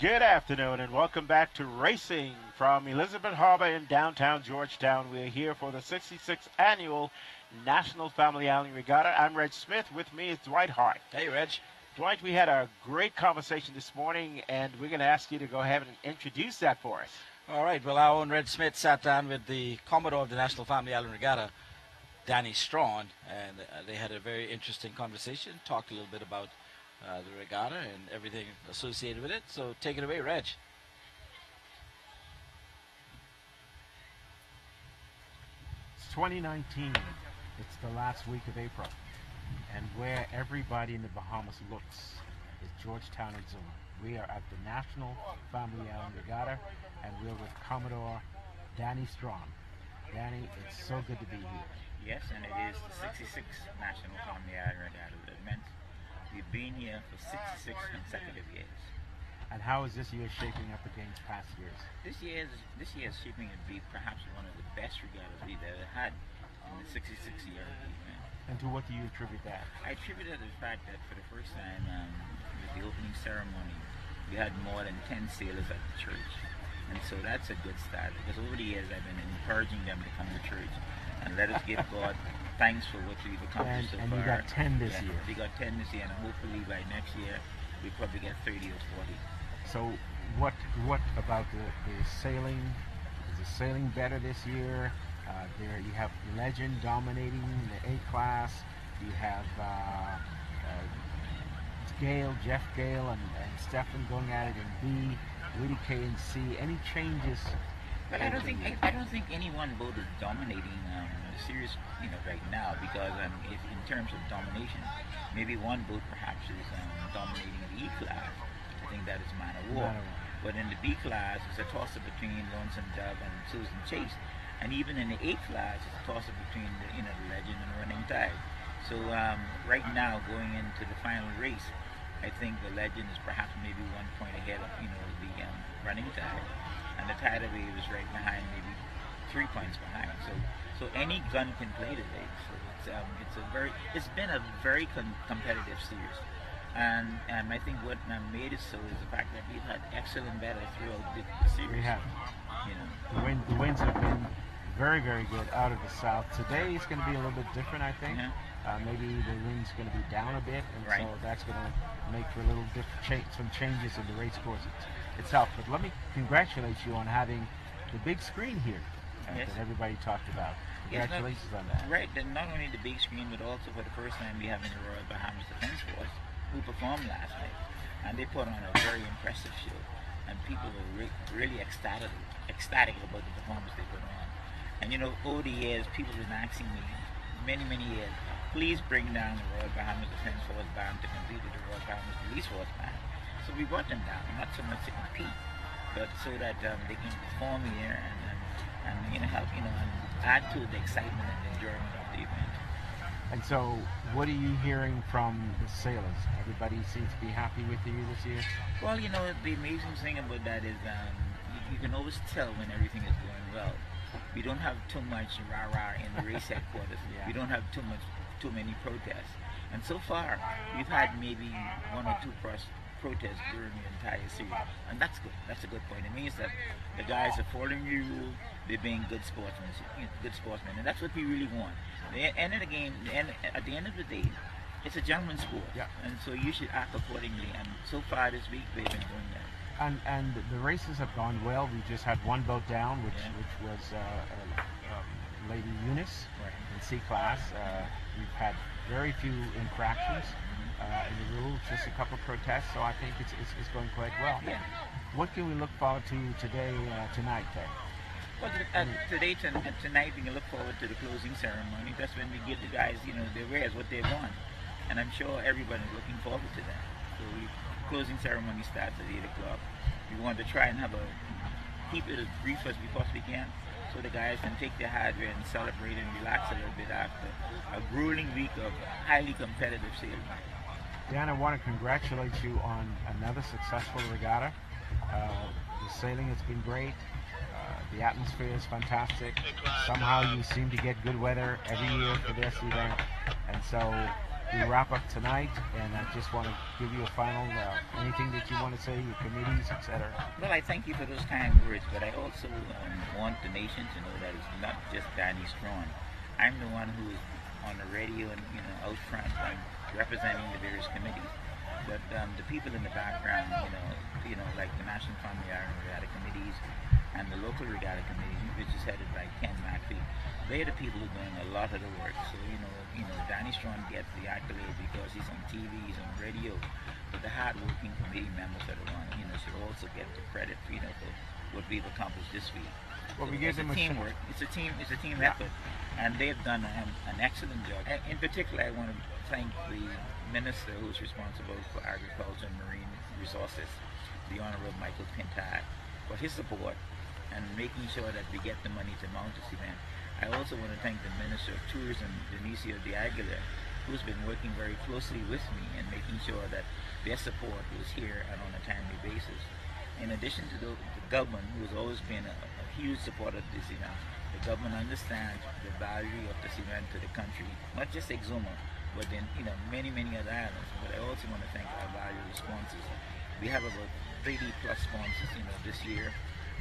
Good afternoon and welcome back to Racing from Elizabeth Harbor in downtown Georgetown. We're here for the 66th Annual National Family Island Regatta. I'm Reg Smith. With me is Dwight Hart. Hey, Reg. Dwight, we had a great conversation this morning, and we're going to ask you to go ahead and introduce that for us. All right. Well, our own Reg Smith sat down with the Commodore of the National Family Island Regatta, Danny Strawn, and they had a very interesting conversation, talked a little bit about the regatta and everything associated with it. So take it away, Reg. It's 2019. It's the last week of April. And where everybody in the Bahamas looks is Georgetown and Zuma. We are at the National Family Island Regatta, and we're with Commodore Danny Strawn. Danny, it's so good to be here. Yes, and it is the 66th National Family Island Regatta. That meant we've been here for 66 consecutive years. And how is this year shaping up against past years? This year is shaping to be perhaps one of the best regattas we've ever had in the 66th year of the event. And to what do you attribute that? I attribute it to the fact that for the first time with the opening ceremony, we had more than 10 sailors at the church. And so that's a good start, because over the years I've been encouraging them to come to church and let us give God thanks for what we've accomplished so far. And you got 10 this year. We got 10 this year, and hopefully by next year we probably get 30 or 40. So what about the sailing? Is the sailing better this year? There you have Legend dominating the A class. You have Jeff Gale and Stefan going at it in B, Woody K in C. Any changes? But I don't think any one boat is dominating the series, right now, because if in terms of domination, maybe one boat perhaps is dominating the E class. I think that is Man of War. But in the B class, it's a toss-up between Lonesome Dove and Susan Chase, and even in the A class, it's a toss-up between the Legend and Running Tide. So right now, going into the final race, I think the Legend is perhaps maybe 1 point ahead of the Running Tide, and the Tidal Wave is right behind, maybe 3 points behind. So any gun can play today. So it's been a very competitive series, and I think what made it so is the fact that we've had excellent battles throughout the series. We have. The winds have been very, very good out of the south. Today is going to be a little bit different, I think. Yeah. Maybe the wind's going to be down a bit, and right. so that's going to make for a little some changes in the race course itself. But let me congratulate you on having the big screen here yes. that everybody talked about. Congratulations on that. Right, and not only the big screen, but also for the first time we have in the Royal Bahamas Defense Force, who performed last night, and they put on a very impressive show, and people were really ecstatic about the performance they put on. And over the years, people have been asking me, many years, please bring down the Royal Bahamas Defense Force band to compete with the Royal Bahamas Police Force band. So we brought them down, not so much to compete, but so that they can perform here and help and add to the excitement and enjoyment of the event. And so, what are you hearing from the sailors? Everybody seems to be happy with you this year? Well, the amazing thing about that is you can always tell when everything is going well. We don't have too much rah-rah in the race headquarters. Yeah. We don't have too many protests. And so far, we've had maybe 1 or 2 protests during the entire series. And that's good. That's a good point. It means that the guys are following the rules. They're being good sportsmen. And that's what we really want. At the end of the game, at the end of the day, it's a gentleman's sport. Yeah. And so you should act accordingly. And so far this week, they've been doing that. And the races have gone well. We just had one boat down, which was Lady Eunice in C class. We've had very few infractions in the rules, just a couple of protests. So I think it's going quite well. Yeah. What can we look forward to tonight, then? Well, tonight we can look forward to the closing ceremony. That's when we give the guys, their wares, what they want, and I'm sure everybody's looking forward to that. So closing ceremony starts at 8 o'clock. We want to try and keep it as brief as we possibly can, so the guys can take their hardware and celebrate and relax a little bit after a grueling week of highly competitive sailing. Dan, I want to congratulate you on another successful regatta. The sailing has been great. The atmosphere is fantastic. Somehow you seem to get good weather every year for this event, and so we wrap up tonight, and I just want to give you a final anything that you want to say, your committees, etc. Well, I thank you for those kind words, but I also want the nation to know that it's not just Danny Strawn. I'm the one who is on the radio and out front. I'm representing the various committees, but the people in the background, like the National Family Iron Regatta committees and the local regatta committee, which is headed by Ken McPhee, they're the people who are doing a lot of the work. So Danny Strawn gets the accolade because he's on TV, he's on radio, but the hard-working committee members are the one, should also get the credit, for what we've accomplished this week. Well, So we give it's them a a teamwork. It's a team Yeah. effort, and they've done an excellent job. In particular, I want to thank the minister who's responsible for agriculture and marine resources, the Honorable Michael Pintard, for his support and making sure that we get the money to mount this event. I also want to thank the Minister of Tourism, Denicio de Aguilar, who's been working very closely with me and making sure that their support is here and on a timely basis. In addition to the government, who has always been a huge supporter of this event, the government understands the value of this event to the country, not just Exuma, but in many other islands. But I also want to thank our valued sponsors. We have about 30 plus sponsors, this year,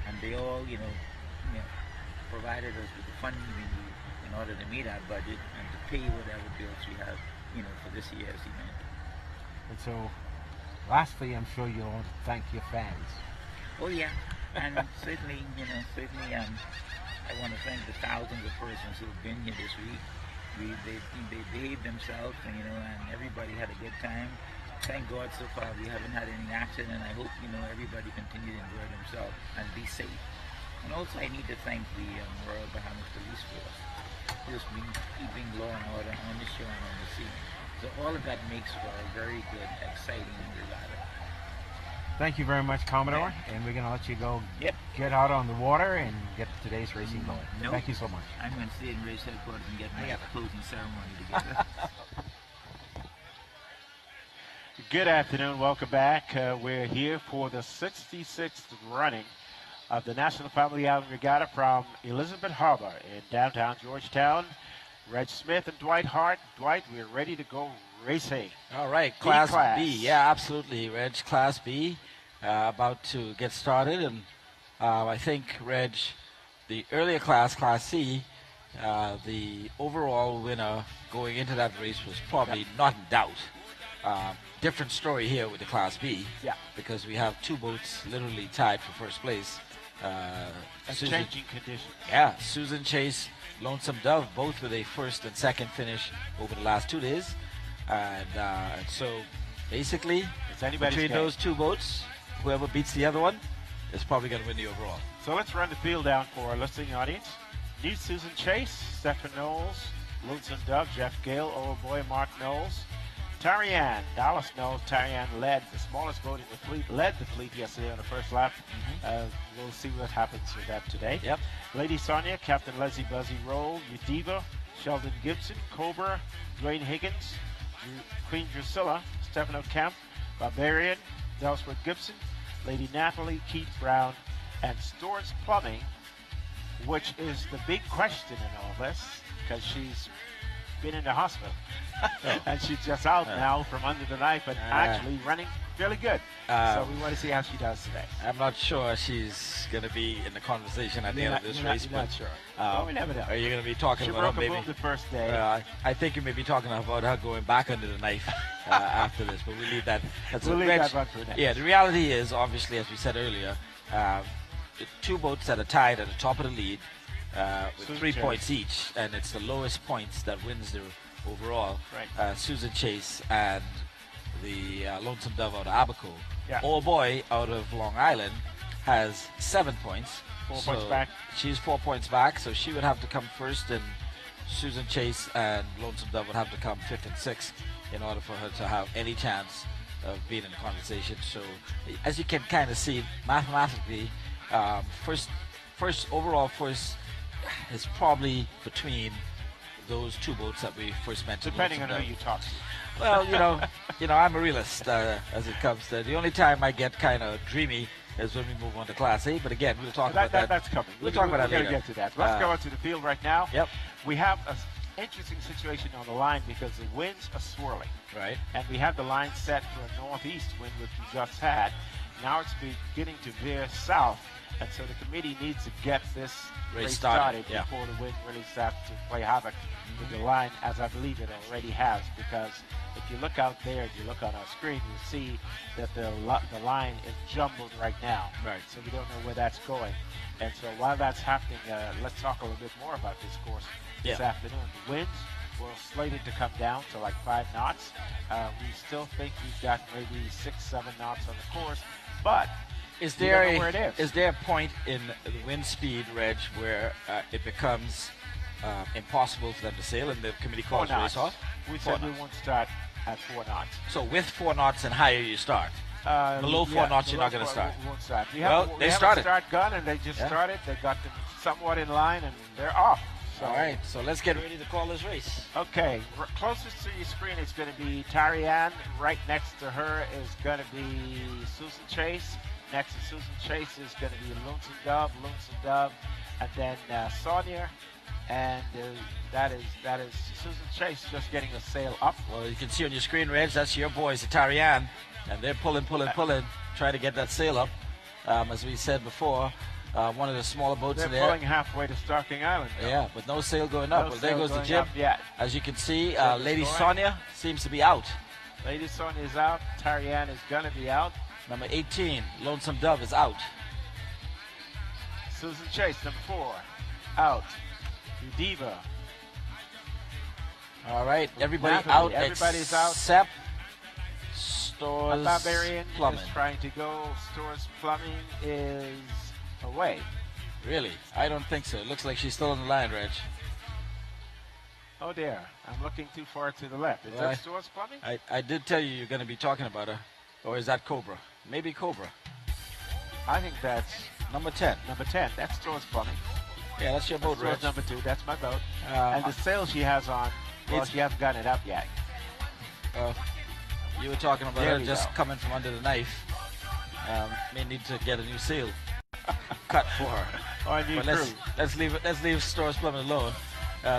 and they all, provided us with the funding we need in order to meet our budget and to pay whatever bills we have, for this year's event. And so, lastly, I'm sure you'll want to thank your fans. Oh yeah, and certainly, I want to thank the thousands of persons who have been here this week. They behaved themselves, and everybody had a good time. Thank God so far we haven't had any accident. I hope everybody continue to enjoy themselves and be safe. And also I need to thank the Royal Bahamas Police Force, who's been keeping law and order on the shore and on the sea. So all of that makes for a very good, exciting regatta. Thank you very much, Commodore, and we're going to let you go Yep. get out on the water and get today's racing going. Nope. Thank you so much. I'm going to stay in race headquarters and get my closing ceremony together. Good afternoon. Welcome back. We're here for the 66th running of the National Family Island Regatta from Elizabeth Harbor in downtown Georgetown. Reg Smith and Dwight Hart. Dwight, we're ready to go racing. All right, Class class. B. Yeah, absolutely, Reg. Class B, about to get started. And I think, Reg, the earlier class, Class C, the overall winner going into that race was probably not in doubt. Different story here with the Class B. Yeah. Because we have two boats literally tied for first place. Changing conditions. Yeah, Susan Chase, Lonesome Dove, both with a first and second finish over the last 2 days. And so basically, It's anybody's between game. those two boats, whoever beats the other one is probably going to win the overall. So let's run the field down for our listening audience. New Susan Chase, Stephen Knowles, Lonesome Dove, Jeff Gale, Old Boy, Mark Knowles, Tarianne, Dallas Knowles. Tarianne led the smallest boat in the fleet, led the fleet yesterday on the first lap. We'll see what happens with that today. Yep. Lady Sonia, Captain Leslie Buzzy Roll, Udiva, Sheldon Gibson, Cobra, Dwayne Higgins, Queen Drusilla, Stefano Kemp, Barbarian, Delsworth Gibson, Lady Natalie, Keith Brown, and Stewart's Plumbing, which is the big question in all this, because she's been in the hospital. And she's just out now from under the knife and actually running fairly good. So we want to see how she does today. I'm not sure she's going to be in the conversation at the end of this race. You're not sure. Well, we never know. Are you going to be talking She about broke her a maybe? boot the first day. I think you may be talking about her going back under the knife after this, but we'll leave that. We'll leave that one for next. Yeah, the reality is, obviously, as we said earlier, the two boats that are tied at the top of the lead with Susan 3 Chase. points each, and it's the lowest points that wins the overall. Right. Susan Chase and the Lonesome Dove out of Abaco. Yeah. Old Boy out of Long Island has 7 points. 4 points back. She's 4 points back, so she would have to come first, and Susan Chase and Lonesome Dove would have to come 5th and 6th in order for her to have any chance of being in the conversation. So, as you can kind of see, mathematically, first is probably between those two boats that we first mentioned. Depending on Lonesome who Dove. you talk to. Well, I'm a realist as it comes to. The only time I get kind of dreamy is when we move on to Class A. But again, we'll talk about that. That's coming. We'll talk about that We're later. going to get to that. Let's go into the field right now. Yep. We have interesting situation on the line because the winds are swirling. Right. And we have the line set for a northeast wind, which we just had. Now it's beginning to veer south. And so the committee needs to get this race started before the wind really starts to play havoc with the line, as I believe it already has. Because if you look out there, if you look on our screen, you'll see that the line is jumbled right now. Right. So we don't know where that's going. And so while that's happening, let's talk a little bit more about this course this afternoon. The winds were slated to come down to like 5 knots. We still think we've got maybe 6-7 knots on the course, but is there a point in the wind speed, Reg, where it becomes impossible for them to sail and the committee calls the race off? We said we won't start at 4 knots. So with 4 knots and higher you start? Below 4 knots you're not going to start? We won't start. They have started. a start gun and they just started. They got them somewhat in line and they're off. So, all right, so let's get ready to call this race. Okay, closest to your screen is going to be Tarianne. Right next to her is going to be Susan Chase. Next to Susan Chase is going to be Lonesome Dove, and then Sonia, and that is Susan Chase just getting a sail up. Well, you can see on your screen, Reg, that's your boys, the Tarianne, and they're pulling, trying to get that sail up. As we said before, one of the smaller boats in there. They're pulling halfway to Stalking Island. Though. Yeah, with no sail going up. Well, there goes the jib. As you can see, Lady Sonia seems to be out. Lady Sonia is out. Tarianne is going to be out. Number 18, Lonesome Dove, is out. Susan Chase, number 4, out. Udiva. All right, everybody Natalie, out. Everybody's out. Except Stores Barbarian Plumbing. is trying to go. Stores Plumbing is away. Really? I don't think so. It looks like she's still on the line, Reg. Oh dear, I'm looking too far to the left. Is that Stores Plumbing? I did tell you you're going to be talking about her. Or is that Cobra? Maybe Cobra. I think that's number 10. Number 10. That's Stores Plumbing. Yeah, that's your boat, Reg. Number 2. That's my boat. And the sail she has on, well, she hasn't gotten it up yet. You were talking about her just coming from under the knife. May need to get a new sail cut for her. Or a new crew. Let's leave Stores Plumbing alone.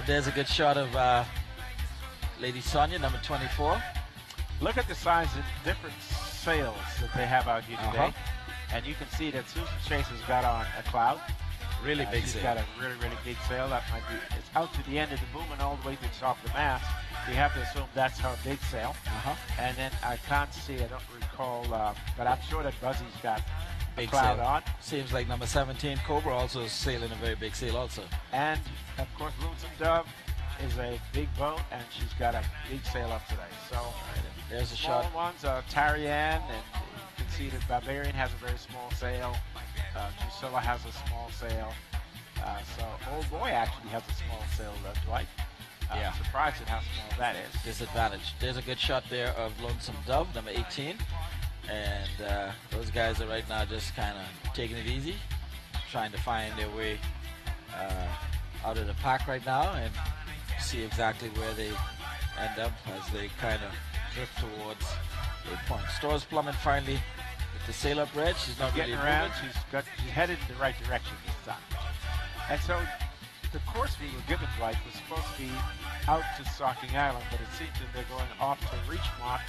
There's a good shot of Lady Sonia, number 24. Look at the size of different sails that they have out here today. And you can see that Susan Chase has got on a cloud. Really big she's sail. She's got a really, really big sail. That might be, it's out to the end of the boom and all the way to the top of the mast. We have to assume that's her big sail. And then I can't see, I don't recall, but I'm sure that Buzzy's got big a cloud sail on. Seems like number 17, Cobra, also is sailing a very big sail also. And, of course, Lonesome Dove is a big boat, and she's got a big sail up today. So there's a small shot. Ones are Tarianne, and you can see that Barbarian has a very small sail. Drusilla has a small sail. So Old Boy actually has a small sail, Dwight. Yeah. I'm surprised at how small that is. Disadvantage. There's a good shot there of Lonesome Dove, number 18. And those guys are right now just kind of taking it easy, trying to find their way out of the pack right now and see exactly where they end up as they kind of drift towards a point. Stores Plumbing finally with the sail up, Red. She's not getting really around. moving. She's headed in the right direction this time. And so the course we were given, Dwight, was supposed to be out to Stalking Island, but it seems that they're going off to Reach Mark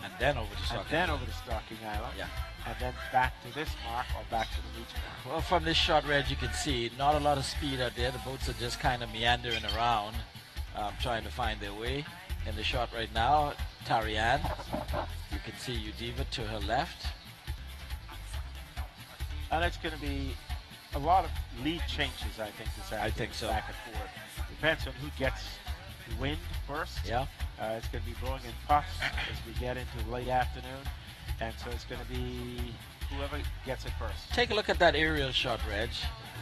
and then over to Stalking Island. Yeah. And then back to this mark or back to the Reach Mark. Well, from this shot, Red, you can see not a lot of speed out there. The boats are just kind of meandering around, trying to find their way. In the shot right now, Tarianne. You can see Udiva to her left. And it's going to be a lot of lead changes, I think, this afternoon. I think so. Back and forth. Depends on who gets the wind first. Yeah. It's going to be blowing in puffs as we get into late afternoon. And so it's going to be whoever gets it first. Take a look at that aerial shot, Reg.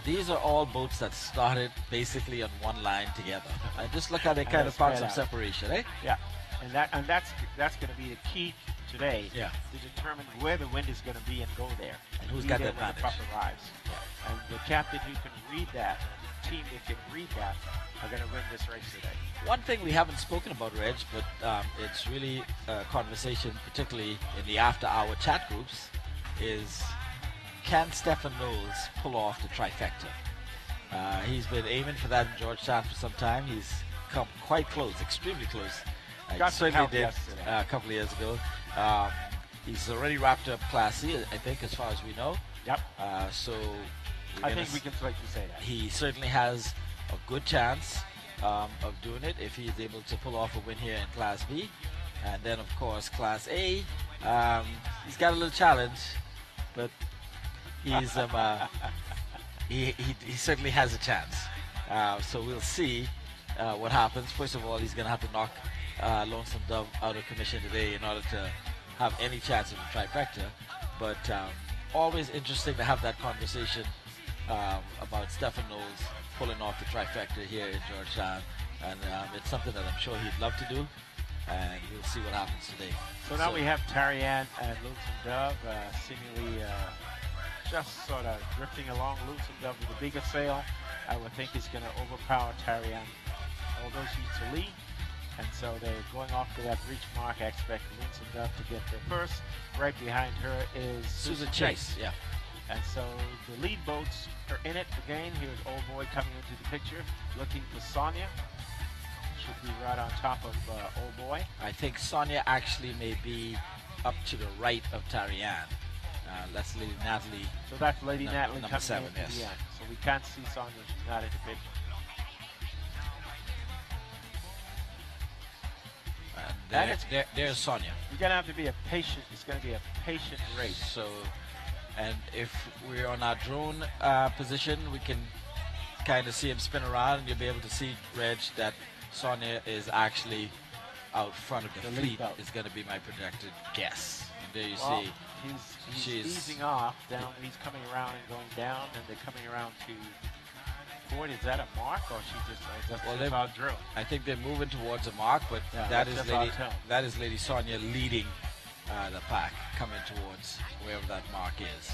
These are all boats that started basically on one line together. And just look how they kind of found some separation, eh? Yeah. And that's going to be the key today to determine where the wind is going to be and go there. And who's got the advantage. The puff arrives. Yeah. And the captain who can read that, the team that can read that, are going to win this race today. One thing we haven't spoken about, Reg, but it's really a conversation, particularly in the after-hour chat groups, is can Stephen Knowles pull off the trifecta? He's been aiming for that in Georgetown for some time. He's come quite close, extremely close. Got some Certainly help did yesterday. a couple of years ago. He's already wrapped up Class C, I think, as far as we know. Yep. So we're I gonna think we can safely say that. he certainly has a good chance of doing it if he is able to pull off a win here in Class B. And then, of course, Class A, he's got a little challenge, but he's he certainly has a chance. So we'll see what happens. First of all, he's going to have to knock Lonesome Dove out of commission today in order to have any chance of a trifecta. But always interesting to have that conversation about Stephen Knowles pulling off the trifecta here in Georgetown, and it's something that I'm sure he'd love to do, and we'll see what happens today. So now we have Tarian and Lonesome Dove seemingly just sort of drifting along. Lonesome Dove with a bigger sail, I would think is going to overpower Tarian, although she's the lead. And so they're going off to that reach mark. I expect Lonesome Dove to get there first. Right behind her is Susan Chase. Yeah. And so the lead boats are in it again. Here's Old Boy coming into the picture, looking for Sonia. Should be right on top of Old Boy. I think Sonia actually may be up to the right of Tarian. That's Lady Natalie. So that's Lady Natalie number coming 7, in yes. the end. So we can't see Sonia. She's not in the picture. And there's Sonia. You're going to have to be a patient. It's going to be a patient race. So, and if we're on our drone position, we can kind of see him spin around, and you'll be able to see, Reg, that Sonia is actually out front of the The fleet. lead boat. Is going to be my projected guess. And there you Well, see. he's she's- easing off down. He's coming around and going down, and they're coming around to port. Is that a mark, or she just that's Well, just they're- our drill? I think they're moving towards a mark, but Yeah, that that's is just Lady our tell. that is Lady Sonia leading the pack, coming towards wherever that mark is.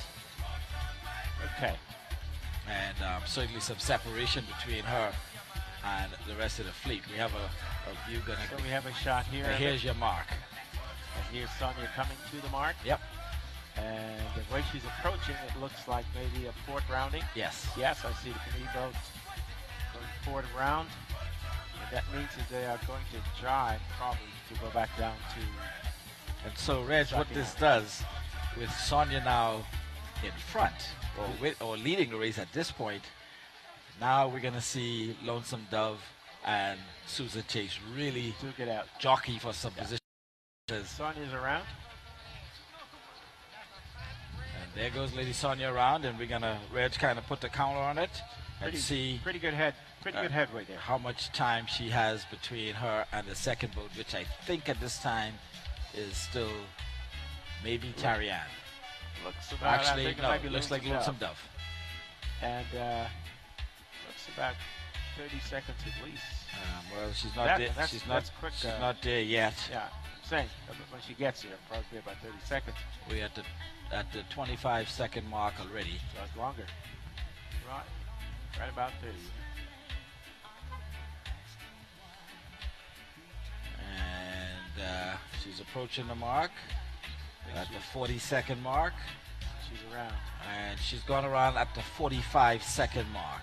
Okay. And certainly some separation between her and the rest of the fleet. We have a view going So to. we have a shot here. of it, Here's your mark. and here's Sonia coming to the mark. Yep. And the way she's approaching, it looks like maybe a port rounding. Yes. Yes, I see the canoe boat going forward around. And that means that they are going to jibe probably to go back down to. And so, Reg, what Sucking this out. does with Sonia now in front or leading the race at this point, now we're going to see Lonesome Dove and Susan Chase really Duke it out. jockey for some position. Sonia's around. And there goes Lady Sonia around, and we're gonna Reg kind of put the counter on it and see Pretty good headway there. how much time she has between her and the second boat, which I think at this time is still maybe Tarian. Looks about. I Actually, think it no, might be looks like Lonesome Dove. And looks about 30 seconds at least. Well, she's not That- there. that's- She's that's quick, She's not there yet. Yeah, I'm saying when she gets here, probably about 30 seconds. We're at the 25-second mark already. So it's longer. Right about 30. And she's approaching the mark at the 40-second mark. She's around. And she's gone around at the 45-second mark.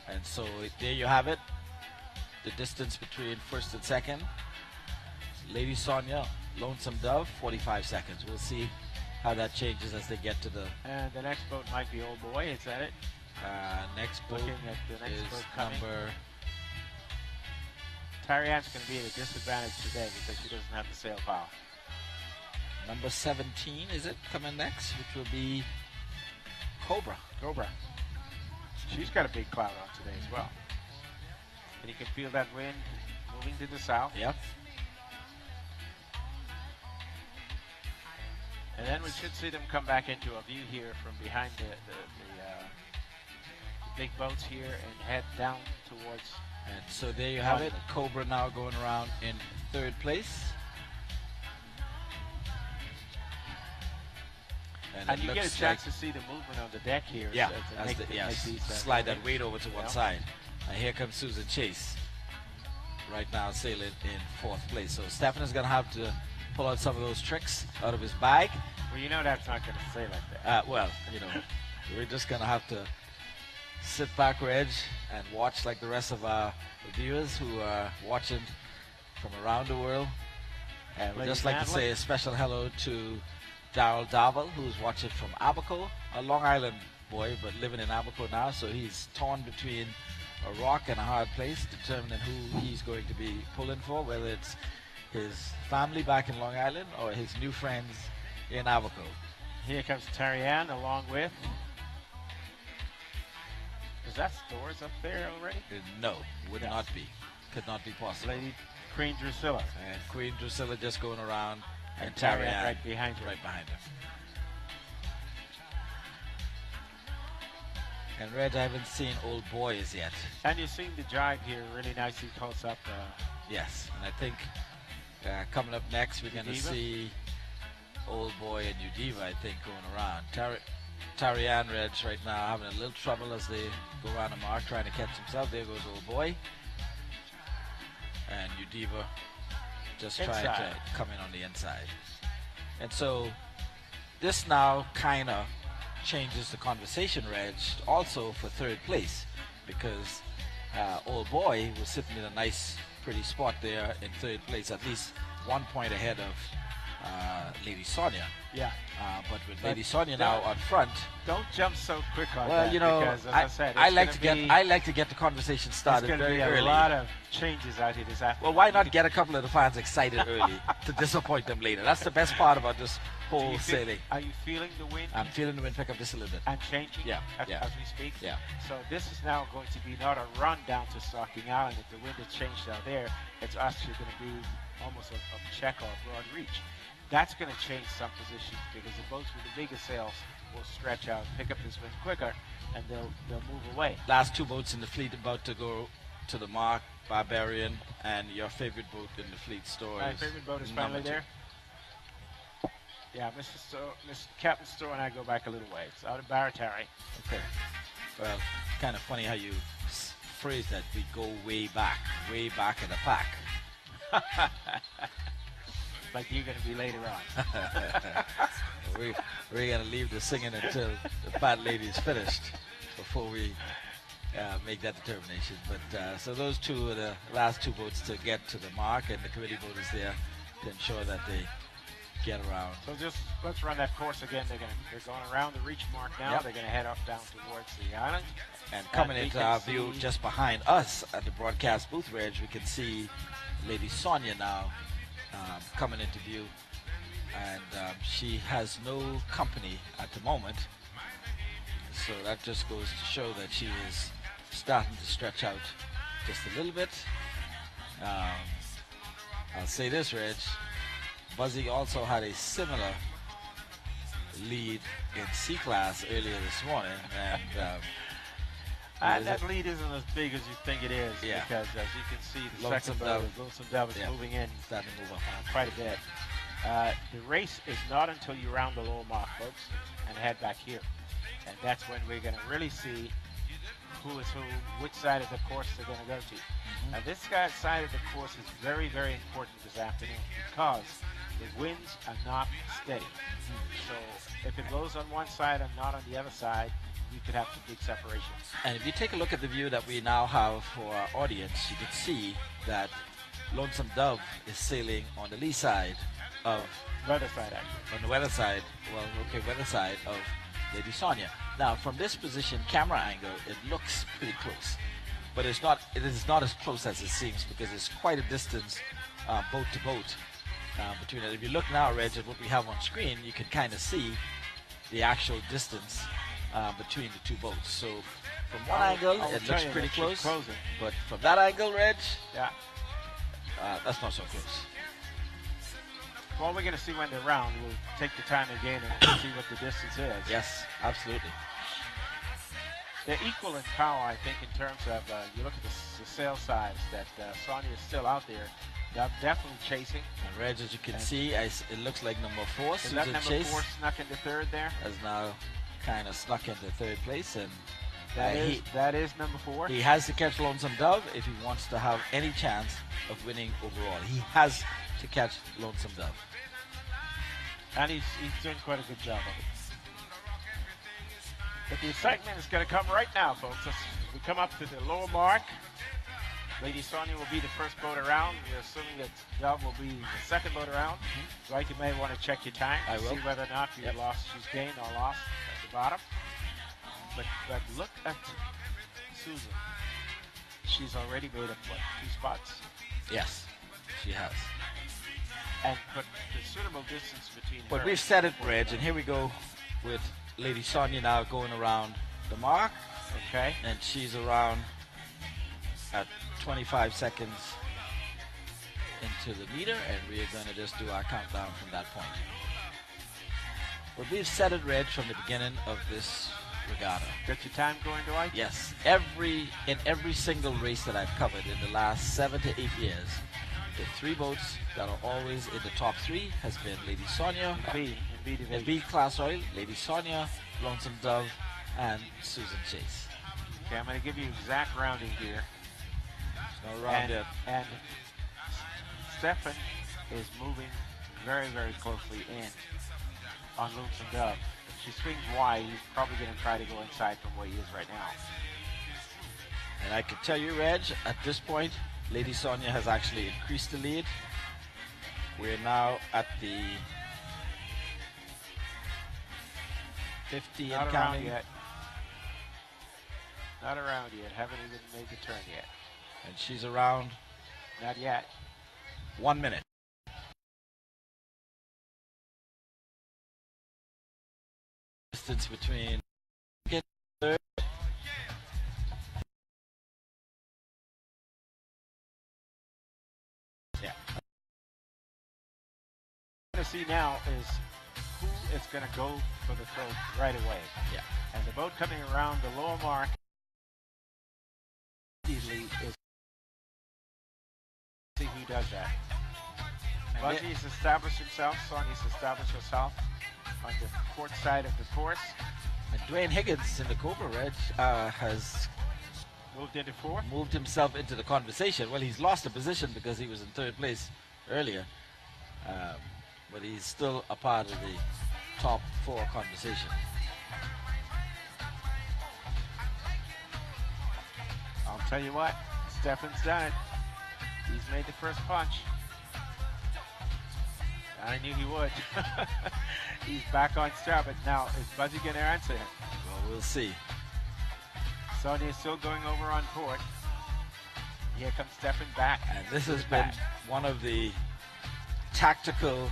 And so there you have it, the distance between first and second. Lady Sonia, Lonesome Dove, 45 seconds. We'll see how that changes as they get to the And the next boat might be Old Boy. Is that it? next boat. Looking at the next Is boat coming. number Tarian's going to be at a disadvantage today because she doesn't have the sail power. number 17, is it, coming next, which will be Cobra. Cobra. She's got a big cloud on today as well. And you can feel that wind moving to the south. Yep. And then we should see them come back into a view here from behind the big boats here and head down towards. And so there you have it. Cobra now going around in third place. And it you get a looks chance to see the movement on the deck here. Yeah, to as make the, the- yes, make these, slide that things, weight over to you one know? side. And here comes Susan Chase, right now sailing in fourth place. So Stefan is going to have to pull out some of those tricks out of his bag. Well, you know that's not going to say like that. Well, you know, we're just going to have to sit back, Reg, and watch like the rest of our viewers who are watching from around the world. And we'd Ladies just like to and say a special hello to Daryl Darvel, who's watching from Abaco, a Long Island boy, but living in Abaco now. So he's torn between a rock and a hard place, determining who he's going to be pulling for, whether it's his family back in Long Island or his new friends in Abaco. Here comes Tarianne along with. Is that stores up there already? No, would Yes. not be. Could not be possible. Lady Queen Drusilla. And Queen Drusilla just going around, and Tarianne Tarianne right behind her. right behind her. And Reg, I haven't seen Old Boy as yet. And you've seen the jive here really nicely close up. Yes, and I think coming up next we're going to Udiva? see Old Boy and Udiva, I think, going around. Tarianne, Reg, right now having a little trouble as they go around the mark, trying to catch himself. There goes Old Boy. And Udiva just trying to Inside. come in on the inside. And so this now kind of changes the conversation, Reg, also for third place, because Old Boy was sitting in a nice, pretty spot there in third place, at least 1 point ahead of Lady Sonia. Yeah. But with But Lady Sonia now don't- on front, Don't jump so quick on well, that. you know, because, as I said, I it's like gonna to get be- I like to get the conversation There's started going to very be a early. lot of changes out here this afternoon. Well, why not get a couple of the fans excited early to disappoint them later? That's the best part about this Do whole you feel- sailing. Are you feeling the wind I'm feeling the wind pick up just a little bit. and changing Yeah, as, yeah. as we speak? Yeah. So this is now going to be not a run down to Stocking Island. If the wind has changed out there, it's actually going to be almost a check or a broad reach. That's going to change some positions because the boats with the bigger sails will stretch out, pick up this wind quicker, and they'll move away. Last two boats in the fleet about to go to the mark, Barbarian, and your favorite boat in the fleet store. My is favorite boat is number finally 2. there. Yeah, Mr. Captain Stowe and I go back a little ways. Out of Baratari. Okay. Well, kind of funny how you phrase that. We go way back in the pack. Like you're going to be later on. We're going to leave the singing until the fat lady is finished before we make that determination. But so those two are the last two boats to get to the mark, and the committee boat is there to ensure that they get around. So just let's run that course again. They're going around the reach mark now. Yep. They're going to head up down towards the island. And coming we into can our view see- just behind us at the broadcast booth, Reg, we can see Lady Sonia now coming into view. And she has no company at the moment. So that just goes to show that she is starting to stretch out just a little bit. I'll say this, Reg. Buzzy also had a similar lead in C-Class earlier this morning. And That lead isn't as big as you think it is. Yeah. Because as you can see, the Lonesome second boat, Dove. Lonesome Dove, is Yeah. moving in starting to move up. quite a bit. The race is not until you round the low mark, folks, and head back here. And that's when we're going to really see who is who, which side of the course they're going to go to. Now, this side of the course is very, very important this afternoon because the winds are not steady. So if it blows on one side and not on the other side, you could have some big separations. And if you take a look at the view that we now have for our audience, you can see that Lonesome Dove is sailing on the lee side of, Weather side, actually. on the weather side, weather side of Lady Sonia. Now, from this position, camera angle, it looks pretty close. But it is not as close as it seems because it's quite a distance boat to boat between it. If you look now, Reg, at what we have on screen, you can kind of see the actual distance between the two boats. So from one angle, I'll it tell looks you pretty that she's close. closing. But from that angle, Reg, Yeah. that's not so close. Well, we're going to see when they're round. We'll take the time again and see what the distance is. Yes, absolutely. They're equal in power, I think, in terms of, you look at the sail size, that Sonia is still out there. They're definitely chasing. And Reg, as you can And- see, it looks like number 4, Is that Susan number Chase, 4 snuck into third there? has now kind of snuck into third place. And That is number 4. he has to catch Lonesome Dove if he wants to have any chance of winning overall. He has to catch Lonesome Dove. And he's doing quite a good job of it. But the excitement is going to come right now, folks. We come up to the lower mark. Lady Sonia will be the first boat around. We're assuming that Dove will be the second boat around. Right, you may want to check your time. I will. See whether or not you lost, she's gained or lost at the bottom. But look at Susan. She's already made up, what, 2 spots? Yes, she has. But considerable distance between But her we've set it, Reg, and here we go with Lady Sonia now going around the mark. Okay. And she's around at 25 seconds into the meter, and we're going to just do our countdown from that point. But we've set it, Reg, from the beginning of this regatta. Got your time going, Dwight? Yes. In every single race that I've covered in the last 7 to 8 years, the 3 boats that are always in the top 3 has been Lady Sonia, in B class oil, Lady Sonia, Lonesome Dove, and Susan Chase. Okay, I'm going to give you exact rounding here. No round yet. And Stefan is moving very, very closely in on Lonesome Dove. If she swings wide, he's probably going to try to go inside from where he is right now. And I can tell you, Reg, at this point, Lady Sonia has actually increased the lead. We're now at the 50 Not and around counting. yet. Not around yet. Haven't even made the turn yet. And she's around Not yet. 1 minute. Distance between third. Yeah. What we're going to see now is who is going to go for the throw right away. Yeah. And the boat coming around the lower mark immediately is see who does that. Buzzy's established himself, Sonia's established herself on the port side of the course. And Dwayne Higgins in the Cobra, Reg, has Moved into 4th. moved himself into the conversation. Well, he's lost a position because he was in 3rd place earlier. But he's still a part of the top 4 conversation. I'll tell you what, Stefan's done it. He's made the first punch. I knew he would. He's back on starboard. Now, is Buzzy going to answer him? Well, we'll see. Sonia's still going over on port. Here comes Stefan back. And this has been one of the tactical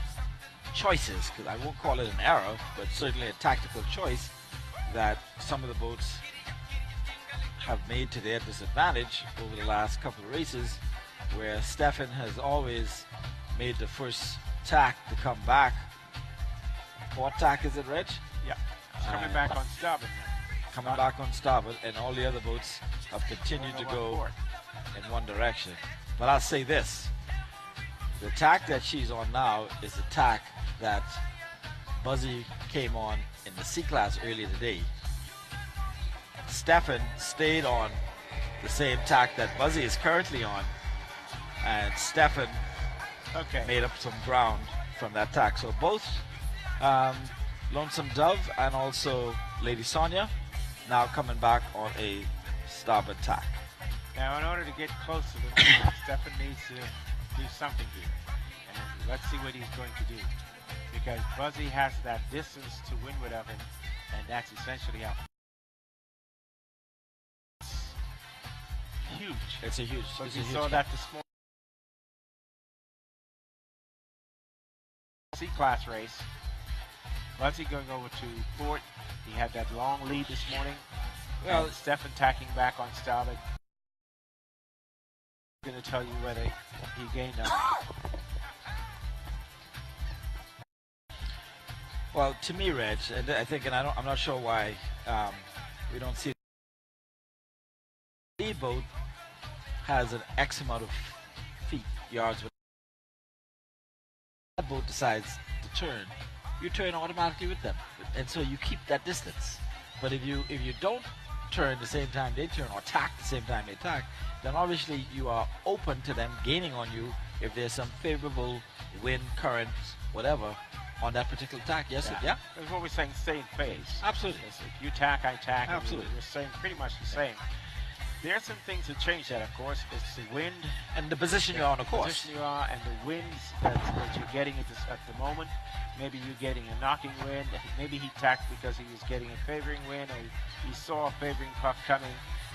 choices, because I won't call it an error, but certainly a tactical choice that some of the boats have made to their disadvantage over the last couple of races, where Stefan has always made the first tack to come back. What tack is it, Reg? Yeah, he's coming back on starboard. Coming back on starboard, and all the other boats have continued to Going over on go port. in one direction. But I'll say this, the tack that she's on now is the tack that Buzzy came on in the C-Class earlier today. Stefan stayed on the same tack that Buzzy is currently on, and Stefan made up some ground from that tack. So both Lonesome Dove and also Lady Sonia now coming back on a starboard tack. Now, in order to get close to them, Stefan needs to do something here. And let's see what he's going to do. Because Buzzy has that distance to windward of him, and that's essentially how. Huge. It's a huge. But It's we a huge saw that this morning. C-Class race. Buzzy going over to port. He had that long lead this morning. Well, Stefan tacking back on starboard. I'm going to tell you whether he gained on it. Well, to me, Reg, and I think, and I'm not sure why we don't see. The lead boat has an X amount of feet, yards. When that boat decides to turn, you turn automatically with them, and so you keep that distance. But if you don't turn the same time they turn, or tack the same time they tack, then obviously you are open to them gaining on you if there's some favorable wind, current, whatever, on that particular tack. Yes, yeah. That's what we're saying, stay in phase. Absolutely. It's like you tack, I tack. and Absolutely. We're saying pretty much the same. There are some things that change that, of course. It's the wind, And the position you're on, of the course. position you are, and the winds that you're getting at the moment. Maybe you're getting a knocking wind. Maybe he tacked because he was getting a favoring wind, or he saw a favoring puff coming.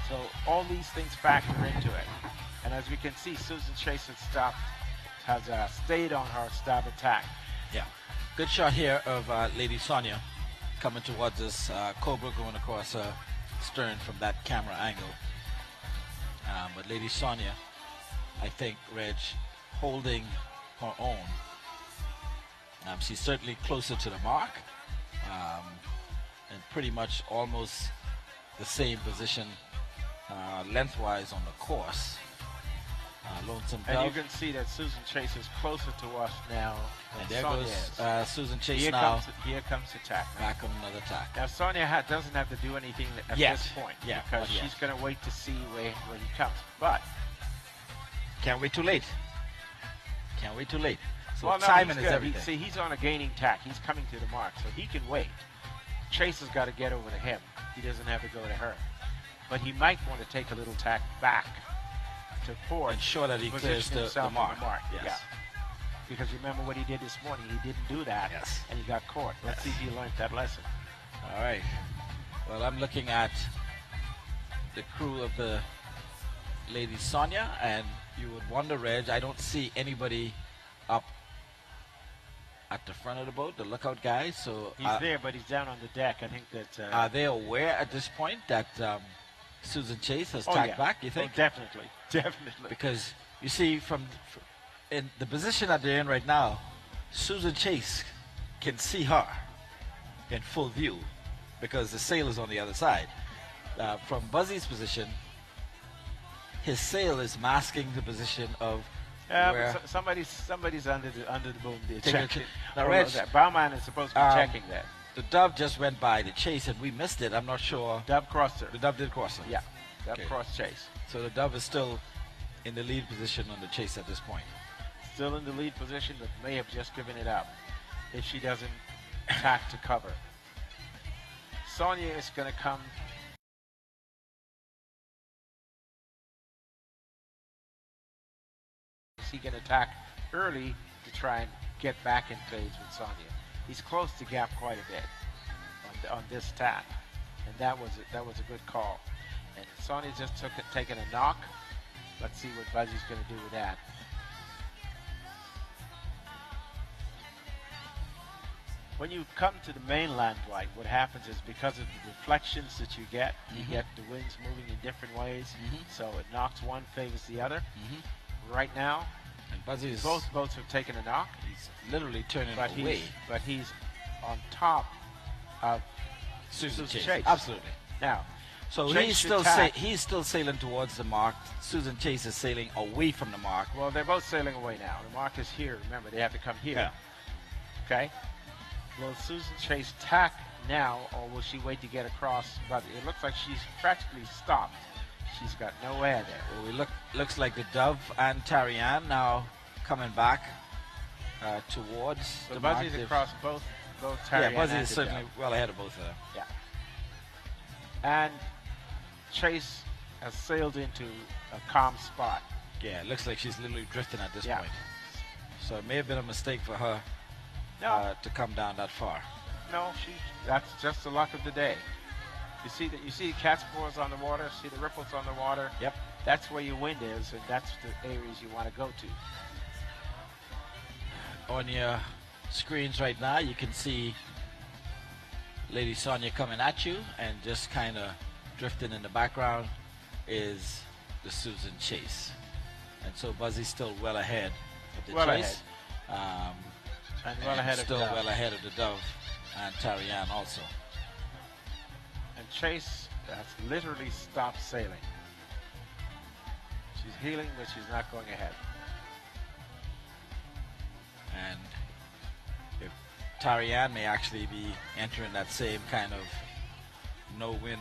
So all these things factor into it. And as we can see, Susan Chase has stayed on her stab attack. Yeah. Good shot here of Lady Sonia coming towards us. Cobra going across her stern from that camera angle. But Lady Sonia, I think, Reg, holding her own. She's certainly closer to the mark, and pretty much almost the same position lengthwise on the course. Lonesome And you Dove. can see that Susan Chase is closer to us now than And there Sonia goes is. Susan Chase Here now comes the tack. back on another tack. Now Sonia doesn't have to do anything at Yet. this point, Yeah, because not yet. she's going to wait to see where he comes. But Can't wait too late. Can't wait too late. So well, no, timing he's is good. everything. He's on a gaining tack. He's coming to the mark, so he can wait. Chase has got to get over to him. He doesn't have to go to her. But he might want to take a little tack back to port. Ensure that he to clears position the himself on mark. Yes. Yeah. Because remember what he did this morning. He didn't do that, Yes. and he got caught. Let's see if he learned that lesson. All right. Well, I'm looking at the crew of the Lady Sonia, and you would wonder, Reg, I don't see anybody up at the front of the boat, the lookout guys. So He's there, but he's down on the deck. I think that. are they aware at this point that Susan Chase has Oh, tacked yeah. back, you think? Oh, definitely. Definitely. Because you see, in the position that they're in right now, Susan Chase can see her in full view because the sail is on the other side. From Buzzy's position, his sail is masking the position of where. But somebody's under the boom. They're Take a checking. now, Oh, Reg, that Bauman is supposed to be checking that. The Dove just went by the Chase and we missed it. I'm not sure. Dove crossed her. The Dove did cross her. Yeah. Dove Okay. crossed Chase. So the Dove is still in the lead position on the Chase at this point. Still in the lead position, but may have just given it up if she doesn't tack to cover. Sonia is going to come. Is he going to attack early to try and get back in phase with Sonia? He's close to gap quite a bit on this tack, and that was a good call. And Sonia just taken a knock. Let's see what Buzzy's going to do with that. When you come to the mainland light, what happens is because of the deflections that you get the winds moving in different ways, so it knocks one, favors the other. Right now, And Buzzy's both boats have taken a knock, he's literally turning but away. he's on top of Susan Chase. Chase. Absolutely. now. So Chase he's should still tack. he's still sailing towards the mark. Susan Chase is sailing away from the mark. Well, they're both sailing away now. The mark is here. Remember, they have to come here. Yeah. Okay. Will Susan Chase tack now, or will she wait to get across? But it looks like she's practically stopped. She's got no air there. Well, looks like the Dove and Tarian now coming back towards So the mark. Buzzy's They've- across both Terry Yeah, Buzzy and is the certainly Dove. well ahead of both of them. Yeah. And Chase has sailed into a calm spot. Yeah, it looks like she's literally drifting at this Yeah. point. So it may have been a mistake for her No, to come down that far. no, that's just the luck of the day. You see the cat's paws on the water, see the ripples on the water. Yep. That's where your wind is, and that's the areas you want to go to. On your screens right now, you can see Lady Sonia coming at you, and just kind of drifting in the background is the Susan Chase. And so Buzzy's still well ahead of the Well Chase. Um, And well and ahead of still the Dove. well ahead of the Dove and Tarian also. And Chase has literally stopped sailing. She's heeling, but she's not going ahead. And if Tarian may actually be entering that same kind of no wind,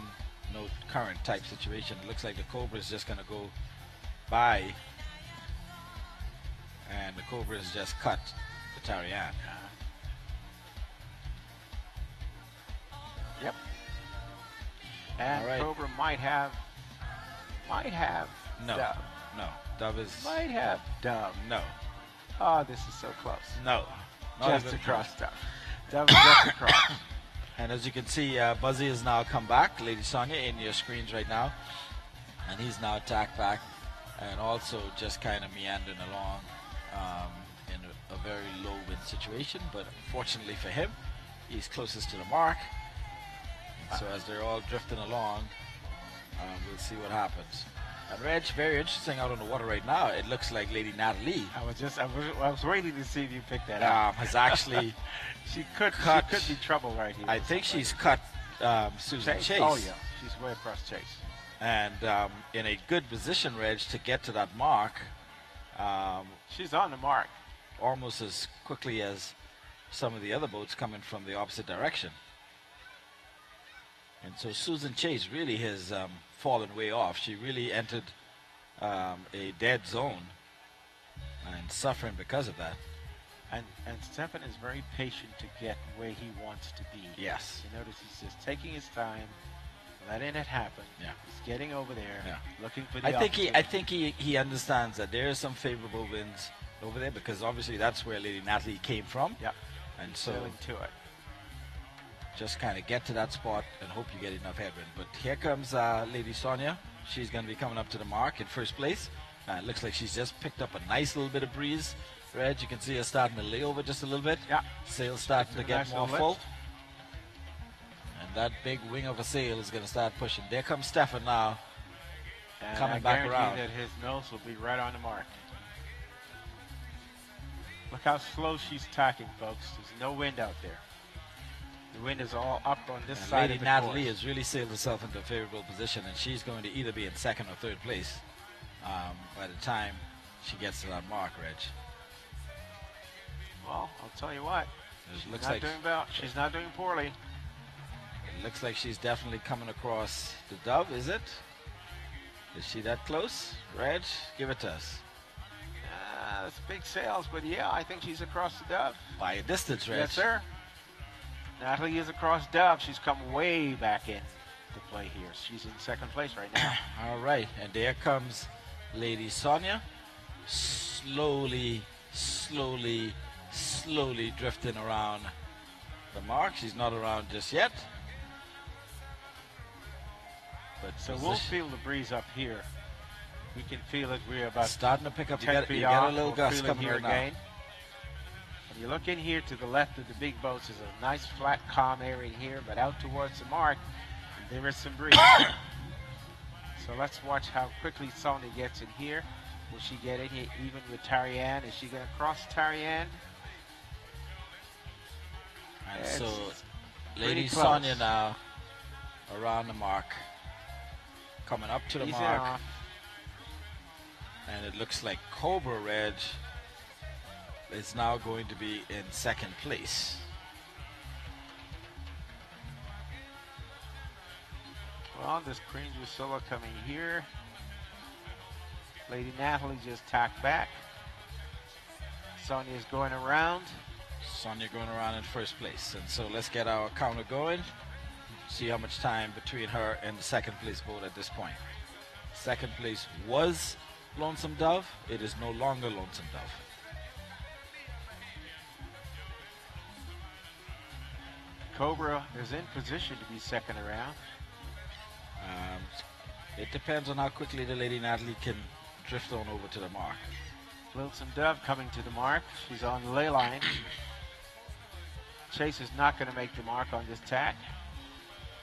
no current type situation. It looks like the Cobra is just going to go by, and the Cobra is just cut the Tarian. Yep. And All right. Cobra might have No. Dove. No. Dove is Might have Dove. no. Oh, this is so close. No. Not Just even across close. Dove. Dove is just across. And as you can see, Buzzy has now come back. Lady Sonia in your screens right now. And he's now attacked back and also just kind of meandering along in a very low wind situation. But fortunately for him, he's closest to the mark. And so as they're all drifting along, we'll see what happens. And Reg, very interesting out on the water right now. It looks like Lady Natalie I was waiting to see if you picked that up. has actually She could be trouble right here. I think she's cut Susan Chase. Oh yeah, she's way across Chase. And in a good position, Reg, to get to that mark She's on the mark. almost as quickly as some of the other boats coming from the opposite direction. And so Susan Chase really has fallen way off. She really entered a dead zone and suffering because of that. And Stefan is very patient to get where he wants to be. Yes. You notice he's just taking his time, letting it happen. Yeah. He's getting over there, Yeah. looking for the I think he understands that there are some favorable winds over there because obviously that's where Lady Natalie came from. Yeah. And so Sailing to it. just kind of get to that spot and hope you get enough headwind. But here comes Lady Sonia. She's going to be coming up to the mark in first place. It looks like she's just picked up a nice little bit of breeze. Reg, you can see her starting to lay over just a little bit. Yeah. Sails starting to It's a get nice more little full. lift. And that big wing of a sail is going to start pushing. There comes Stefan now. And Coming I back guarantee around. that his nose will be right on the mark. Look how slow she's tacking, folks. There's no wind out there. The wind is all up on this And side Lady of the Natalie course. has really sailed herself into a favorable position, and she's going to either be in second or third place by the time she gets to that mark, Reg. Well, I'll tell you what. It She's looks not like doing well. She's not doing poorly. it looks like she's definitely coming across the Dove. Is it? Is she that close? Reg, give it to us. It's big sails, but yeah, I think she's across the Dove. By a distance, Reg. Yes, sir. Natalie is across Dove. She's come way back in to play here. She's in second place right now. All right, and there comes Lady Sonia, slowly drifting around the mark. She's not around just yet. But So we'll feel the breeze up here. We can feel it. We're about starting to pick up. You 10 get feet a off. little We'll gust feel it coming here right now. again. When you look in here to the left of the big boats, there's a nice flat calm area here, but out towards the mark, there is some breeze. So let's watch how quickly Sonia gets in here. Will she get in here even with Tarianne? Is she going to cross Tarianne? And It's so pretty Lady close. Sonia now around the mark, coming up to the Easy mark, off. and it looks like Cobra Reg is now going to be in second place. Well, this Queen Drusilla coming here. Lady Natalie just tacked back. Sonia's going around. Sonia going around in first place. And so let's get our counter going. See how much time between her and the second place boat at this point. Second place was Lonesome Dove. It is no longer Lonesome Dove. Cobra is in position to be second around. It depends on how quickly the Lady Natalie can drift on over to the mark. Lonesome Dove coming to the mark. She's on the ley line. Chase is not going to make the mark on this tack.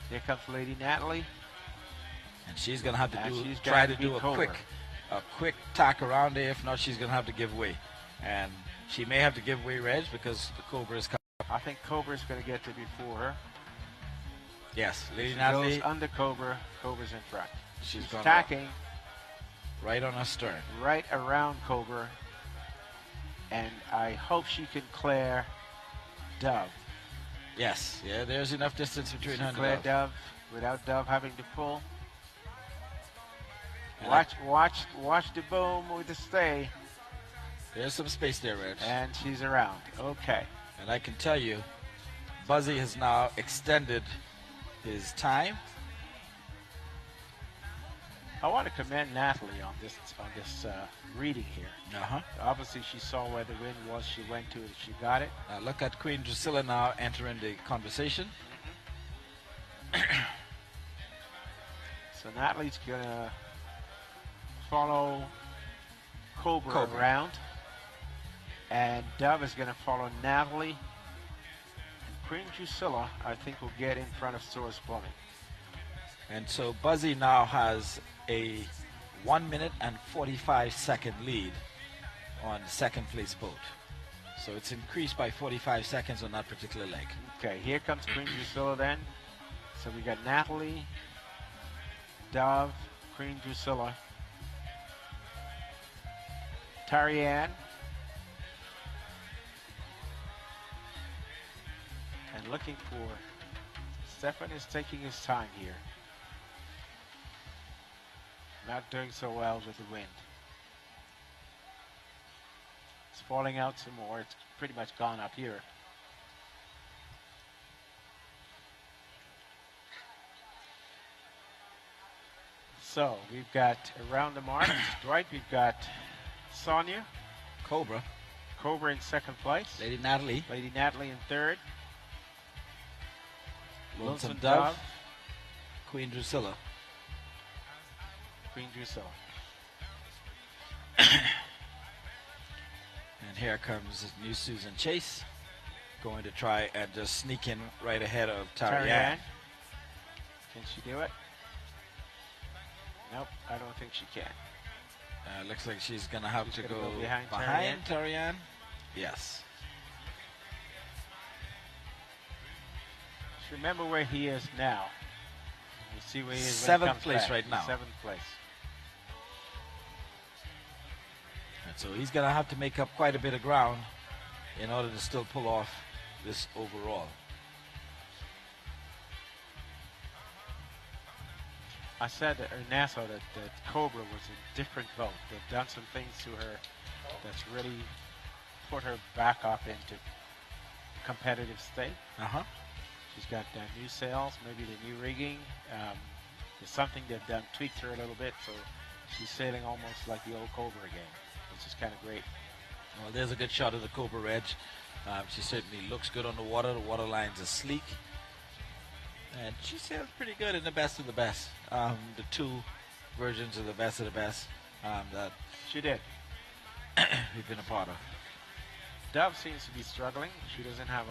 Here comes Lady Natalie. And she's going to have And to she's try gonna to do beat a Cobra. quick tack around there. If not, she's going to have to give way. And she may have to give way, Reg, because the Cobra is coming. I think Cobra's going to get there before her. Yes, Lady She Natalie, goes under Cobra. Cobra's in front. she's She's going tacking right on her stern. right around Cobra. And I hope she can clear Dove. Yes, yeah, there's enough distance between her and Clear Dove. Dove without Dove having to pull. And Watch the boom with the stay. there's some space there, Reg. And she's around. Okay. And I can tell you, Buzzy has now extended his time. I want to commend Natalie on this reading here. Uh-huh. Obviously, she saw where the wind was. She went to it. She got it. Look at Queen Drusilla now entering the conversation. So Natalie's gonna follow Cobra around, and Dove is gonna follow Natalie. And Queen Drusilla, I think, will get in front of Stores Plumbing. And so Buzzy now has a 1 minute and 45-second lead on the second place boat. So it's increased by 45 seconds on that particular leg. Okay, here comes Queen Drusilla then. So we got Natalie, Dove, Queen Drusilla, Tarianne, and looking for Stefan is taking his time here. Not doing so well with the wind. It's falling out some more. It's pretty much gone up here. So we've got around the mark, Dwight, we've got Sonia, Cobra in second place, Lady Natalie in third, Lonesome Dove, Queen Drusilla. Queen Drusilla. And here comes new Susan Chase, going to try and just sneak in right ahead of Tarianne. Can she do it? Nope, I don't think she can. Looks like she's going to have to go behind Tarianne. Yes. Just remember where he is now. You see where he is. Seventh place right now. Seventh place. And so he's going to have to make up quite a bit of ground in order to still pull off this overall. I said that Nassau that Cobra was a different boat. They've done some things to her that's really put her back up into competitive state. Uh-huh. She's got new sails, maybe the new rigging. There's something they've done, tweaked her a little bit, so she's sailing almost like the old Cobra again, which is kind of great. Well, there's a good shot of the Cobra Edge. She certainly looks good on the water. The water lines are sleek. And she sails pretty good in the best of the best. The two versions of the best that She did. we've been a part of. Dove seems to be struggling. She doesn't have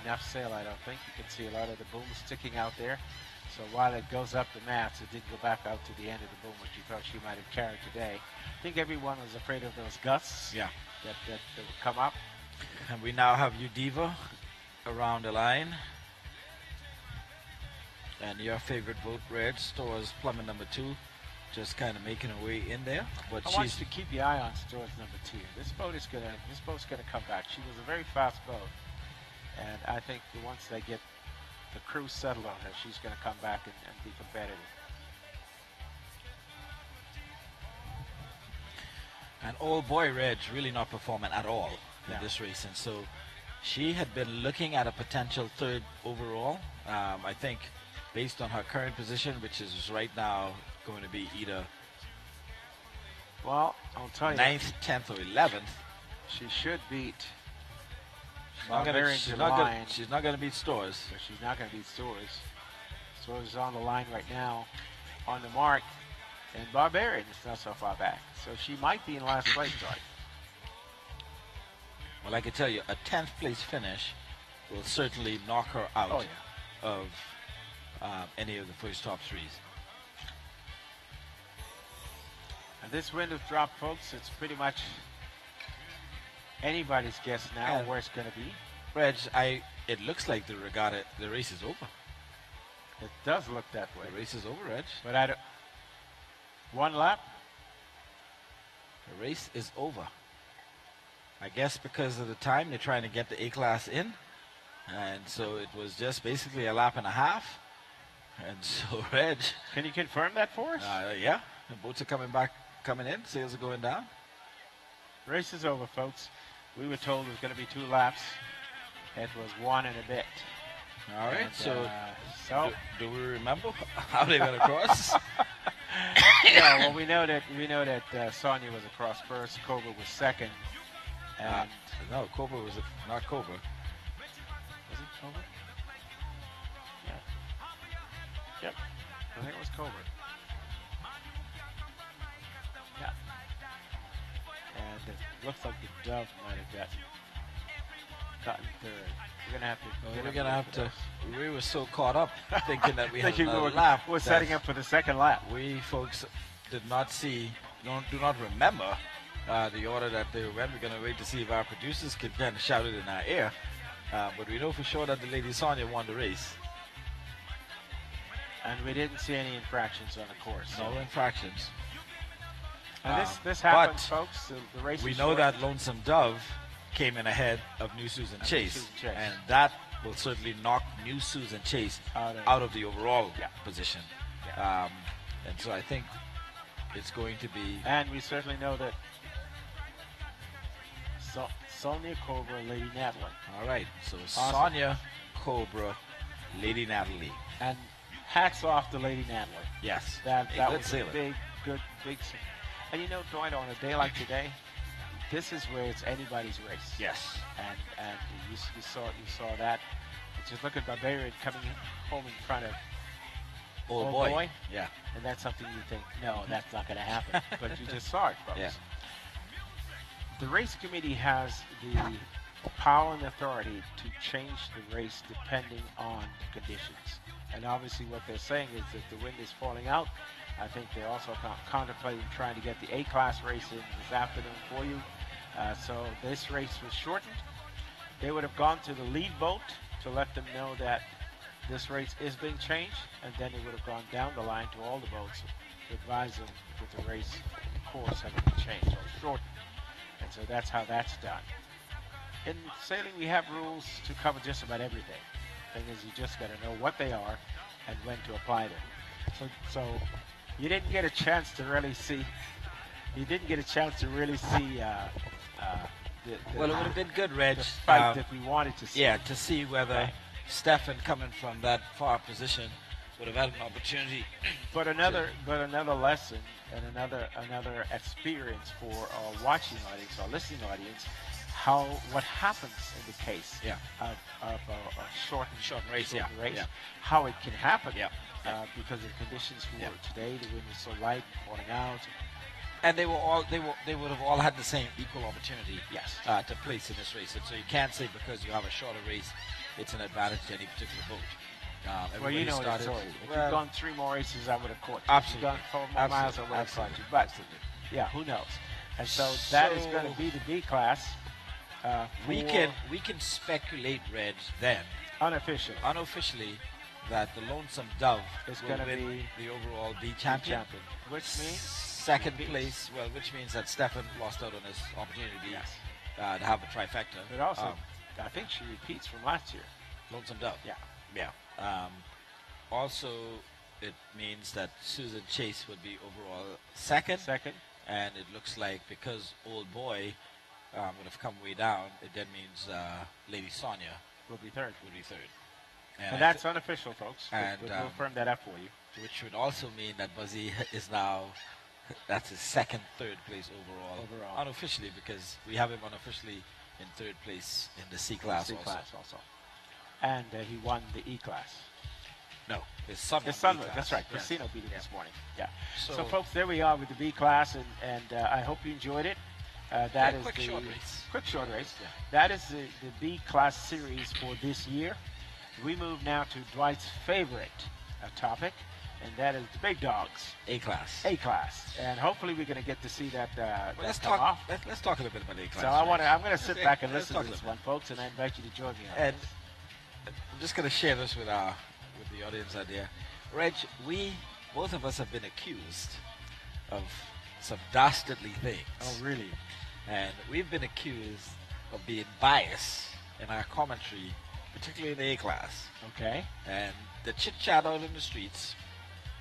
enough sail, I don't think. You can see a lot of the boom sticking out there. So while it goes up the mast, it did go back out to the end of the boom, which you thought she might have carried today. I think everyone was afraid of those gusts Yeah. that would come up. And we now have Udiva around the line. And your favorite boat, Reg, Stores Plumbing number 2, just kind of making her way in there. But I want you to keep your eye on Stores number 2. This boat's gonna come back. She was a very fast boat, and I think once they get the crew settled on her, she's gonna come back and be competitive. And old boy Reg really not performing at all in No. this race, and so she had been looking at a potential third overall. I think based on her current position, which is right now going to be either Well, I'll tell you, 9th, 10th, or 11th. she should beat. She's not going to beat Stores. But she's not going to beat Stores. Stores is on the line right now, on the mark, and Barbarian is not so far back. So she might be in last place, George. Well, I can tell you, a 10th place finish will certainly knock her out Oh, yeah. of any of the first top threes. And this wind has dropped, folks. It's pretty much anybody's guess now And where it's going to be. Reg, it looks like the race is over. It does look that way. The race is over, Reg. But I don't. One lap. The race is over. I guess because of the time they're trying to get the A-class in. And so it was just basically a lap and a half. And so, Reg. Can you confirm that for us? Yeah. The boats are coming in. Sails are going down. Race is over, folks. We were told it was going to be 2 laps. It was 1 and a bit. All right. And, So, do we remember how they went across? yeah, well, we know that Sonia was across first, Cobra was second, and No, Cobra was not Cobra. was it Cobra? Yeah. Yep. I think it was Cobra. Yeah. And it looks like the Dove might have gotten third. We're gonna have to. We're gonna have to. We were so caught up thinking that we had Thinking another we lap. we're that setting up for the second lap. We folks did not see, do not remember the order that they went. We're gonna wait to see if our producers can kind of shout it in our ear. But we know for sure that the Lady Sonia won the race. And we didn't see any infractions on the course. No infractions. And this happens, but folks. The race. We is know short. that Lonesome Dove came in ahead of New Susan Chase, Susan Chase. and that will certainly knock New Susan Chase out of the overall position. Yeah. And so I think it's going to be. And we certainly know that Sonia Cobra, Lady Natalie. All right. So Awesome. Sonia Cobra, Lady Natalie. And hats off to Lady Natalie. Yes. That good was sailor. a big. And you know, Dwight, on a day like today, this is where it's anybody's race. Yes. And you saw that. Just look at Barbarian coming home in front of Old Old boy. Boy. Yeah. And that's something you think, no, that's not going to happen. But you just saw it, folks. Yeah. The race committee has the power and authority to change the race depending on the conditions. And obviously what they're saying is that the wind is falling out. I think they're also contemplating trying to get the A-class race in this afternoon for you. So this race was shortened. They would have gone to the lead boat to let them know that this race is being changed, and then they would have gone down the line to all the boats to advise them that the race course had been changed or shortened. And so that's how that's done. In sailing, we have rules to cover just about everything. The thing is, you just got to know what they are and when to apply them. So you didn't get a chance to really see. You didn't get a chance to really see. Well, it would have been good, Reg. The fight that we wanted to see. Yeah, to see whether Stefan, coming from that far position, would have had an opportunity. But another lesson and another experience for our watching audience, our listening audience, what happens in the case of a shortened race, how it can happen. Because of the conditions for today, the wind was so light, falling out. And they would have all had the same equal opportunity Yes. To place in this race. And so you can't say because you have a shorter race, it's an advantage to any particular boat. Well, you know the started, story. If you'd gone 3 more races, I would have caught you. Absolutely. If you'd gone 4 more miles, I would have caught you. But yeah, who knows? And so that is going to be the B class. We can speculate, Reg, then unofficially that the Lonesome Dove is will going to win be the overall B champion. Which means second place. Well, which means that Stefan lost out on his opportunity to have a trifecta. But also, I think she repeats from last year. Lonesome Dove. Yeah. Also, it means that Susan Chase would be overall second. And it looks like because Old Boy would have come way down, it then means Lady Sonia will be third. And that's unofficial, folks. And we'll firm that up for you. Which would also mean that Buzzy is now, that's his second, third place overall. Unofficially, because we have him unofficially in third place in the C class also. And he won the E class. No, his son. That's right. Casino beat him this morning. Yeah. So, folks, there we are with the B class, and I hope you enjoyed it. That is quick short race. Yeah. That is the B class series for this year. We move now to Dwight's favorite topic, and that is the big dogs. A class. And hopefully we're going to get to see that. Let's come off. Let's talk a little bit about A class. So I'm going to sit back and listen to this one, folks, and I invite you to join me. And I'm just going to share this with the audience out there. Reg, both of us have been accused of some dastardly things. Oh, really? And we've been accused of being biased in our commentary, particularly in the A class. Okay. And the chit-chat out in the streets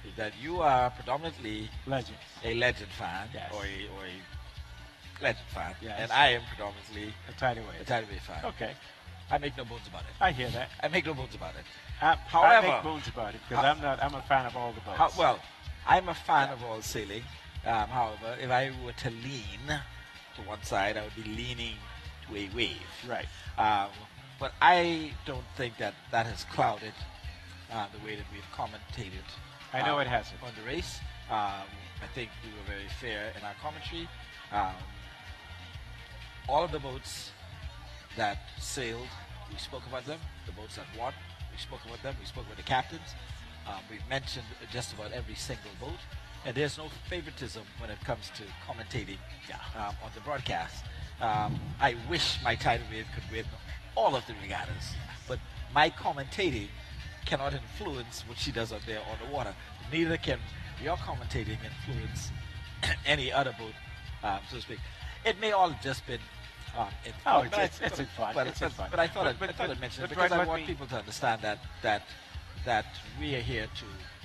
is that you are predominantly a Legend fan, or a Legend fan, and I am predominantly a Tidyway fan. Okay. I make no bones about it. I hear that. I make no bones about it. I However, make bones about it because I'm a fan of all the boats. well, I'm a fan of all sailing. However, if I were to lean to one side, I would be leaning to a wave. Right. But I don't think that has clouded the way that we've commentated. I know it hasn't. On the race. I think we were very fair in our commentary. All of the boats that sailed, we spoke about them. The boats that won, we spoke about them. We spoke about the captains. We've mentioned just about every single boat. And there's no favoritism when it comes to commentating on the broadcast. I wish my tidal wave could win all of the regattas, but my commentating cannot influence what she does out there on the water. Neither can your commentating influence any other boat, so to speak. It may all have just been in fun. It's in fun. But I thought I'd mention it because I want me, people to understand that we are here to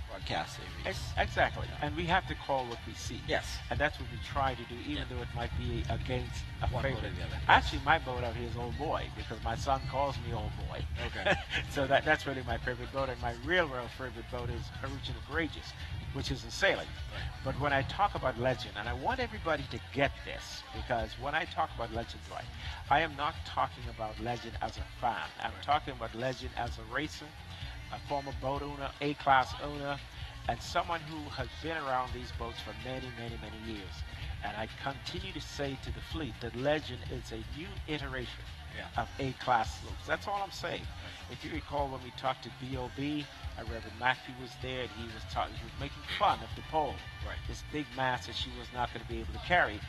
broadcast a race. Exactly. And we have to call what we see. Yes. And that's what we try to do, even though it might be against a One boat favorite. or the other. Actually, my boat out here is Old Boy because my son calls me Old Boy. Okay. So that's really my favorite boat. And my real favorite boat is Original Courageous, which is in sailing. Right. But when I talk about legend, and I want everybody to get this, because when I talk about legend, right, I am not talking about legend as a fan. I'm talking about legend as a racer, a former boat owner, A-class owner, and someone who has been around these boats for many, many, many years. And I continue to say to the fleet that legend is a new iteration of A-class sloops. That's all I'm saying. If you recall when we talked to B.O.B., Reverend Mackey was there, and he was making fun of the pole, this big mass that she was not going to be able to carry.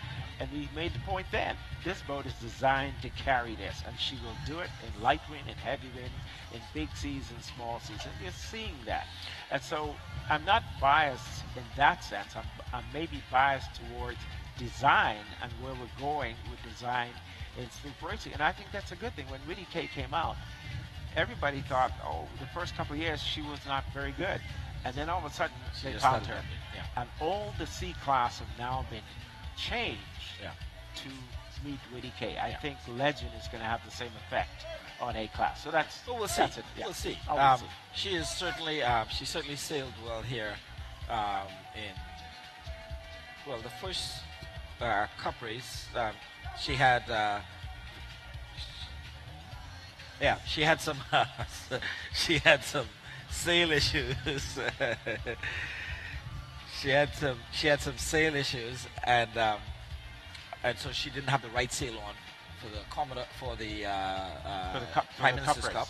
And we made the point then, this boat is designed to carry this, and she will do it in light wind, in heavy wind, in big seas and small seas, and we're seeing that. And so I'm not biased in that sense. I'm maybe biased towards design and where we're going with design in sloop racing, and I think that's a good thing. When Winnie K came out, everybody thought, the first couple of years she was not very good, and then all of a sudden they found her. And all the C class have now been changed to meet Winnie K. I think Legend is going to have the same effect on A class. So we'll see. That's it. Yeah. We'll see. We'll see. She is certainly she certainly sailed well here in the first cup race. She had she had some she had some sail issues. she had some sail issues, and so she didn't have the right sail on for the Commodore for the Prime Minister's Cup.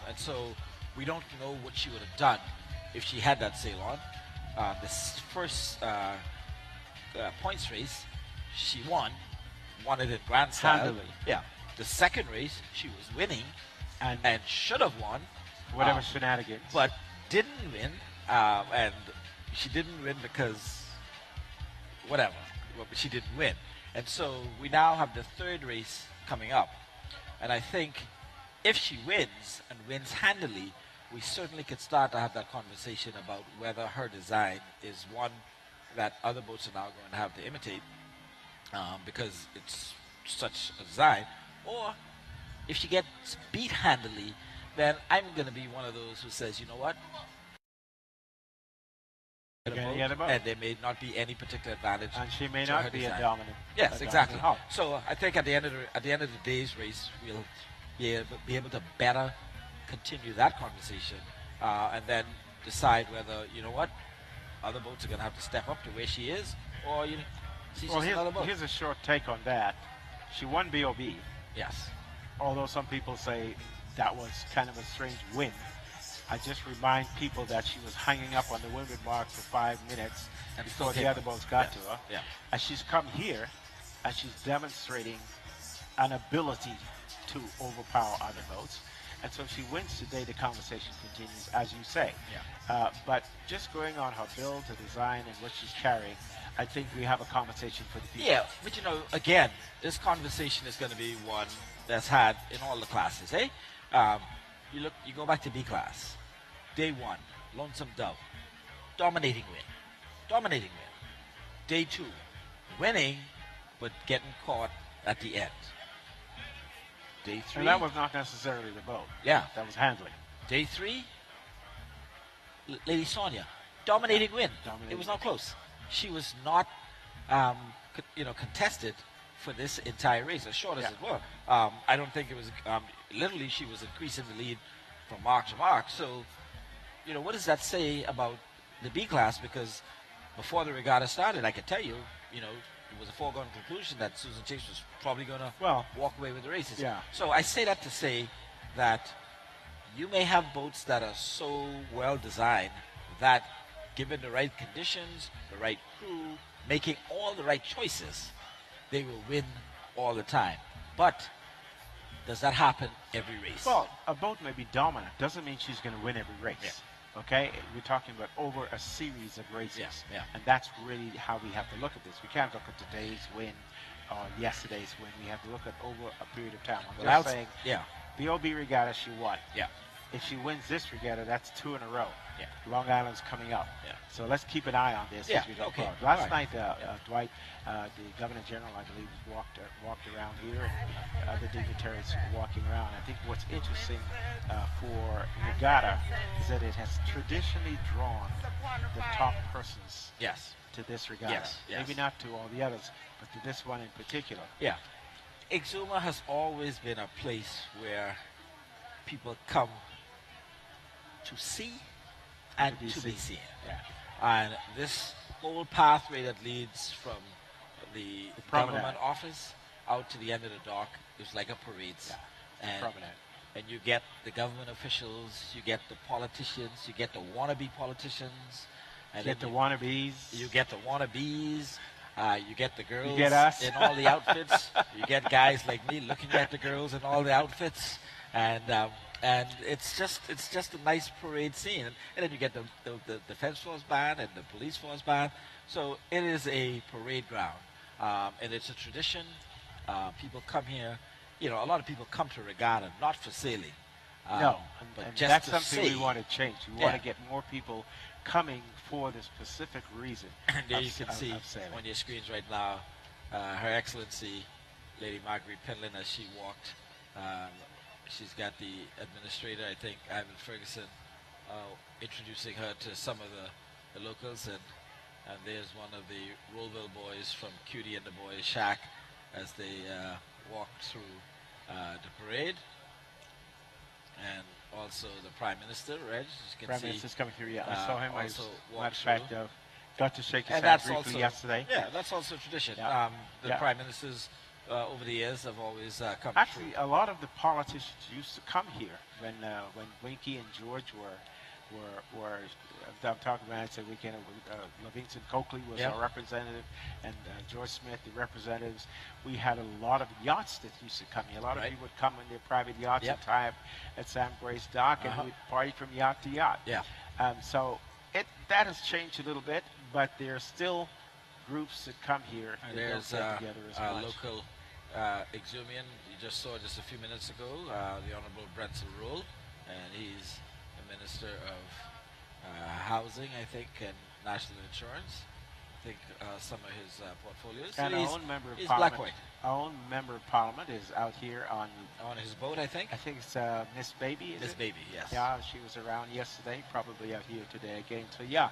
And so we don't know what she would have done if she had that sail on. This first points race, she won it in grand style. Handily. Yeah. The second race, she was winning and should have won. Whatever shenanigans. But didn't win. And she didn't win because whatever. But she didn't win. And so we now have the third race coming up. And I think if she wins and wins handily, we certainly could start to have that conversation about whether her design is one that other boats are now going to have to imitate because it's such a design. Or if she gets beat handily, then I'm going to be one of those who says, you know what? And there may not be any particular advantage. And she may not be a dominant. Yes, exactly. So I think at the end of the day's race, we'll be able to better continue that conversation and then decide whether, you know what, other boats are going to have to step up to where she is, or here's a short take on that. She won B.O.B. Yes. Although some people say that was kind of a strange win. I just remind people that she was hanging up on the windward mark for 5 minutes and before the other boats got to her. Yeah. And she's come here and she's demonstrating an ability to overpower other boats. And so if she wins today, the conversation continues, as you say. Yeah. But just going on her build, her design, and what she's carrying, I think we have a conversation for the future. Yeah, but again, this conversation is going to be one that's had in all the classes, eh? You go back to B class. Day 1, Lonesome Dove. Dominating win. Day 2, winning, but getting caught at the end. Day 3. And that was not necessarily the boat. Yeah. That was handling. Day 3, Lady Sonia, dominating win. Dominating It was not close. She was not, contested for this entire race, as short as it were. I don't think it was. Literally, she was increasing the lead from mark to mark. So, what does that say about the B class? Because before the regatta started, I could tell you, it was a foregone conclusion that Susan Chase was probably going to walk away with the races. Yeah. So I say that to say that you may have boats that are so well designed that, given the right conditions, the right crew, making all the right choices, they will win all the time. But does that happen every race? Well, a boat may be dominant. Doesn't mean she's going to win every race. Yeah. Okay? We're talking about over a series of races. Yeah. And that's really how we have to look at this. We can't look at today's win or yesterday's win. We have to look at over a period of time. I'm just saying, the OB regatta, she won. Yeah. If she wins this regatta, that's 2 in a row. Yeah. Long Island's coming up. Yeah. So let's keep an eye on this as we go forward. Last night, Dwight, the Governor General, I believe, walked around here, and other dignitaries walking around. I think what's interesting for regatta is that it has traditionally drawn the top persons to this regatta. Yes. Maybe not to all the others, but to this one in particular. Yeah. Exuma has always been a place where people come to see and to be seen. Yeah. And this whole pathway that leads from the government office out to the end of the dock is like a parade. Yeah. And you get the government officials, you get the politicians, you get the wannabe politicians, and you get the wannabes. You get the wannabes. You get the girls you get us. in all the outfits. You get guys like me looking at the girls in all the outfits, and it's just a nice parade scene. And then you get the defense force band and the police force band. So it is a parade ground, and it's a tradition. People come here. A lot of people come to regatta not for sailing. No, but and just that's to something see. we want to change. We want to get more people coming for this specific reason. And there you can see sailing. on your screens right now, Her Excellency Lady Marguerite Penland as she walked. She's got the administrator, I think, Ivan Ferguson, introducing her to some of the locals, and there's one of the Rollville boys from Cutie and the Boys Shack as they walk through the parade. And also the Prime Minister, Reg, as you can Prime see. Minister's coming through, I saw him. Also matter of fact, got to shake his and hand that's briefly also, yesterday. Yeah, that's also tradition. Yeah. The Prime Ministers over the years have always come Actually, through. a lot of the politicians used to come here when Winky and George were I'm talking about, I said weekend, Livingston Coakley was our representative, and George Smith, the representatives. We had a lot of yachts that used to come here. A lot of people would come in their private yachts and tie up at Sam Grace Dock, and we'd party from yacht to yacht. Yeah. So that has changed a little bit, but there are still groups that come here And that there's don't get together as much. local Exumian you just saw just a few minutes ago, the Honorable Brentzel Rule, and he's the Minister of Housing, I think, and National Insurance. I think some of his portfolios. And So our own member of he's parliament. black-white. Our own member of parliament is out here on his boat, I think. I think it's Miss Baby. Miss Baby, yes. Yeah, she was around yesterday, probably out here today again. So yeah,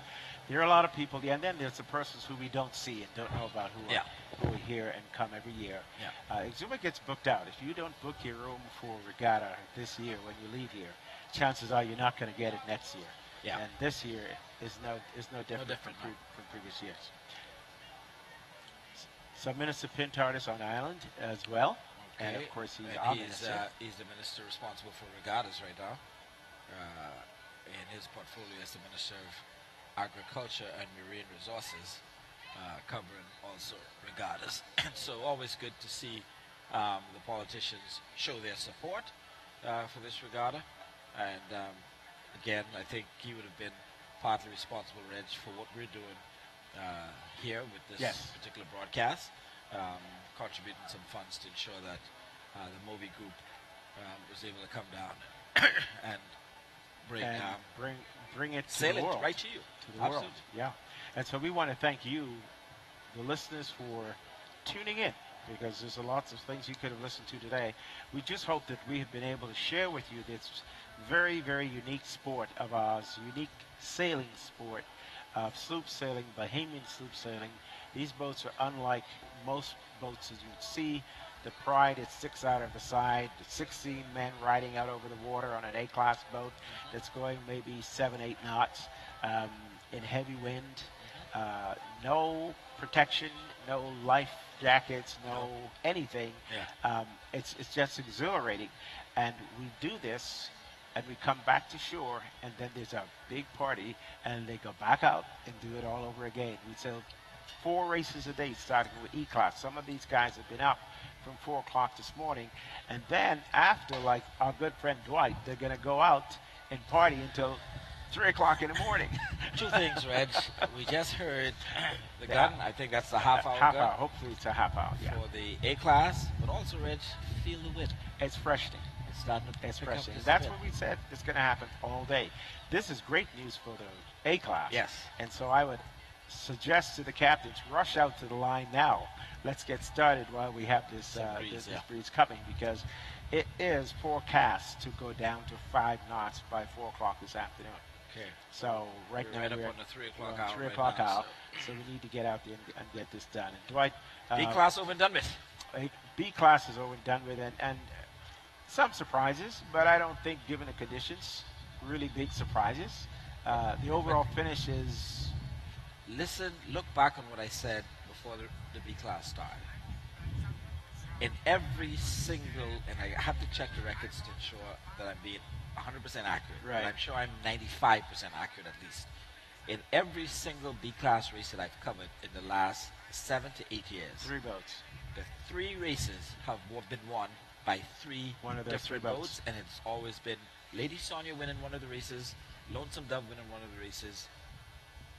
there are a lot of people. Yeah, and then there's the persons who we don't see and don't know about who are here and come every year. Yeah. Exuma gets booked out. If you don't book your room for regatta this year when you leave here, chances are you're not going to get it next year. Yeah. And this year is no different from previous years. So Minister Pintard is on island as well. Okay. And of course he's he's the minister responsible for regattas right now. In his portfolio as the Minister of Agriculture and Marine Resources, covering also regattas. So always good to see the politicians show their support for this regatta. And again, I think he would have been partly responsible, Reg, for what we're doing here with this particular broadcast, contributing some funds to ensure that the Moby Group was able to come down and bring it to sail the it world. right to you. To the world. Yeah. And so we want to thank you, the listeners, for tuning in because there's a lots of things you could have listened to today. We just hope that we have been able to share with you this very, very unique sport of ours, unique sailing sport of sloop sailing, Bahamian sloop sailing. These boats are unlike most boats as you'd see. The Pride is 6 out of the side, the 16 men riding out over the water on an A-class boat that's going maybe 7, 8 knots in heavy wind. No protection, no life jackets, no anything. Yeah. It's just exhilarating. And we do this and we come back to shore and then there's a big party and they go back out and do it all over again. We sail 4 races a day starting with E-class. Some of these guys have been up from 4 o'clock this morning, and then after, like our good friend Dwight, they're going to go out and party until 3 o'clock in the morning. 2 things, Reg. We just heard the Yeah. gun. I think that's the half-hour Half gun hour. Hopefully it's a half hour. Yeah. for the A-class, but also, Reg, feel the wind. It's freshening. It's starting to It's pick up freshening. just a That's bit. what we said is going to happen all day. This is great news for the A-class. Yes. And so I would suggest to the captains, rush out to the line now. Let's get started while we have this breeze, this breeze coming, because it is forecast to go down to 5 knots by 4 o'clock this afternoon. Okay. So right We're now right up we're on the 3 o'clock we're on hour 3 right o'clock now, hour, so we need to get out there and get this done. And Dwight, B-class over and done with. B-class is over and done with, and some surprises, but I don't think, given the conditions, really big surprises. The overall finish is Listen, look back on what I said before the B-class started. In every single, and I have to check the records to ensure that I'm being 100% accurate, Right. but I'm sure I'm 95% accurate at least. In every single B-class race that I've covered in the last 7 to 8 years, 3 boats. the 3 races have been won by 3 One of those 3 different boats. boats, and it's always been Lady Sonia winning one of the races, Lonesome Dove winning one of the races,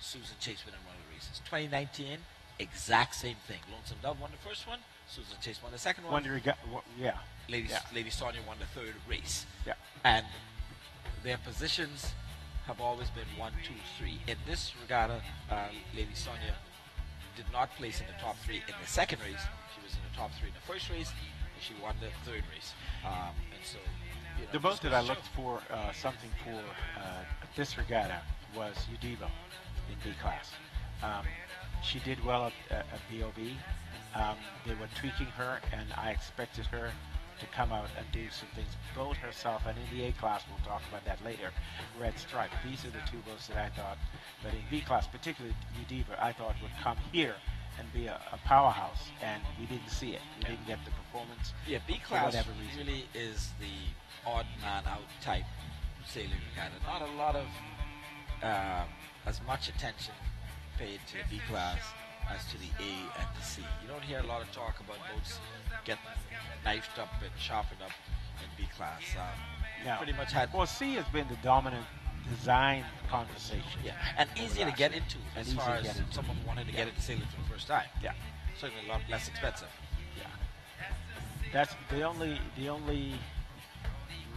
Susan Chase winning one of the races. 2019, exact same thing. Lonesome Dove won the first one, Susan Chase won the second one, Yeah. Lady, yeah. Lady Sonia won the third race. Yeah. And their positions have always been 1, 2, 3. In this regatta, Lady Sonia did not place in the top 3 in the second race. She was in the top 3 in the first race, and she won the third race. And so, you know, The boat just that I goes to looked for something for this regatta was Udiva in B-class. She did well at BOB. They were tweaking her, and I expected her to come out and do some things. Boat herself, and in the A-class, we'll talk about that later, Red Stripe. These are the 2 boats that I thought, but in B-class, particularly Udiva, I thought would come here and be a powerhouse, and we didn't see it. We didn't get the performance. Yeah, for B-class whatever reason. really is the odd man out type sailing regatta. Not a lot of as much attention paid to the B-class as to the A and the C. You don't hear a lot of talk about boats getting knifed up and sharpened up in B-class. No. Pretty much had Well, C has been the dominant design conversation. yeah, and easier to get into And as easier far to as get into. someone wanted to get into sailing for the first time. Yeah. Certainly a lot less expensive. Yeah. That's the only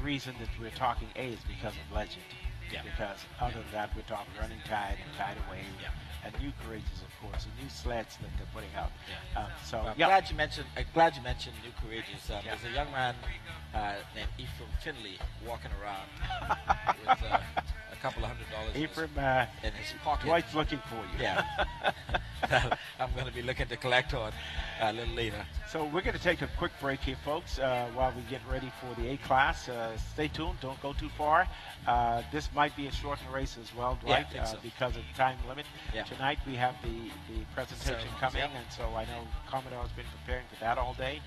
reason that we're talking A is because of legend. Yeah. Because other than that, we're talking running tide and tide away, Yeah. and new courageous, of course, and new sleds that they're putting out. Yeah. So I'm yeah, glad you mentioned. Glad you mentioned New Courageous. Yeah. There's a young man named Ephraim Finley walking around with a couple of $100 Ephraim, in his pocket. Dwight's looking for you. Yeah. I'm going to be looking to collect on a little later. So we're going to take a quick break here, folks, while we get ready for the A-class. Stay tuned. Don't go too far. This might be a shortened race as well, Yeah, I Dwight, think so. because of the time limit. Yeah. Tonight we have the presentation Ceremonies, coming, yeah. and so I know Commodore's been preparing for that all day.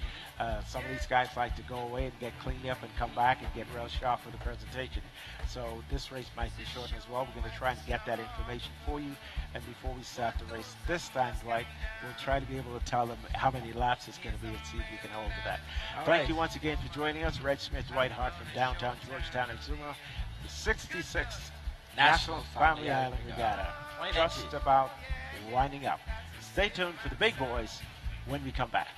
Some of these guys like to go away and get cleaned up and come back and get real sharp for the presentation. So this race might be shortened as well. We're going to try and get that information for you. And before we start the race this time, Dwight, we'll try to be able to tell them how many laps it's going to be and see if we can hold to that. All Thank right. you once again for joining us. Red Smith, Dwight Hart from downtown Georgetown, Exuma, the 66th National Family Island Regatta. 2019. Just about winding up. Stay tuned for the big boys when we come back.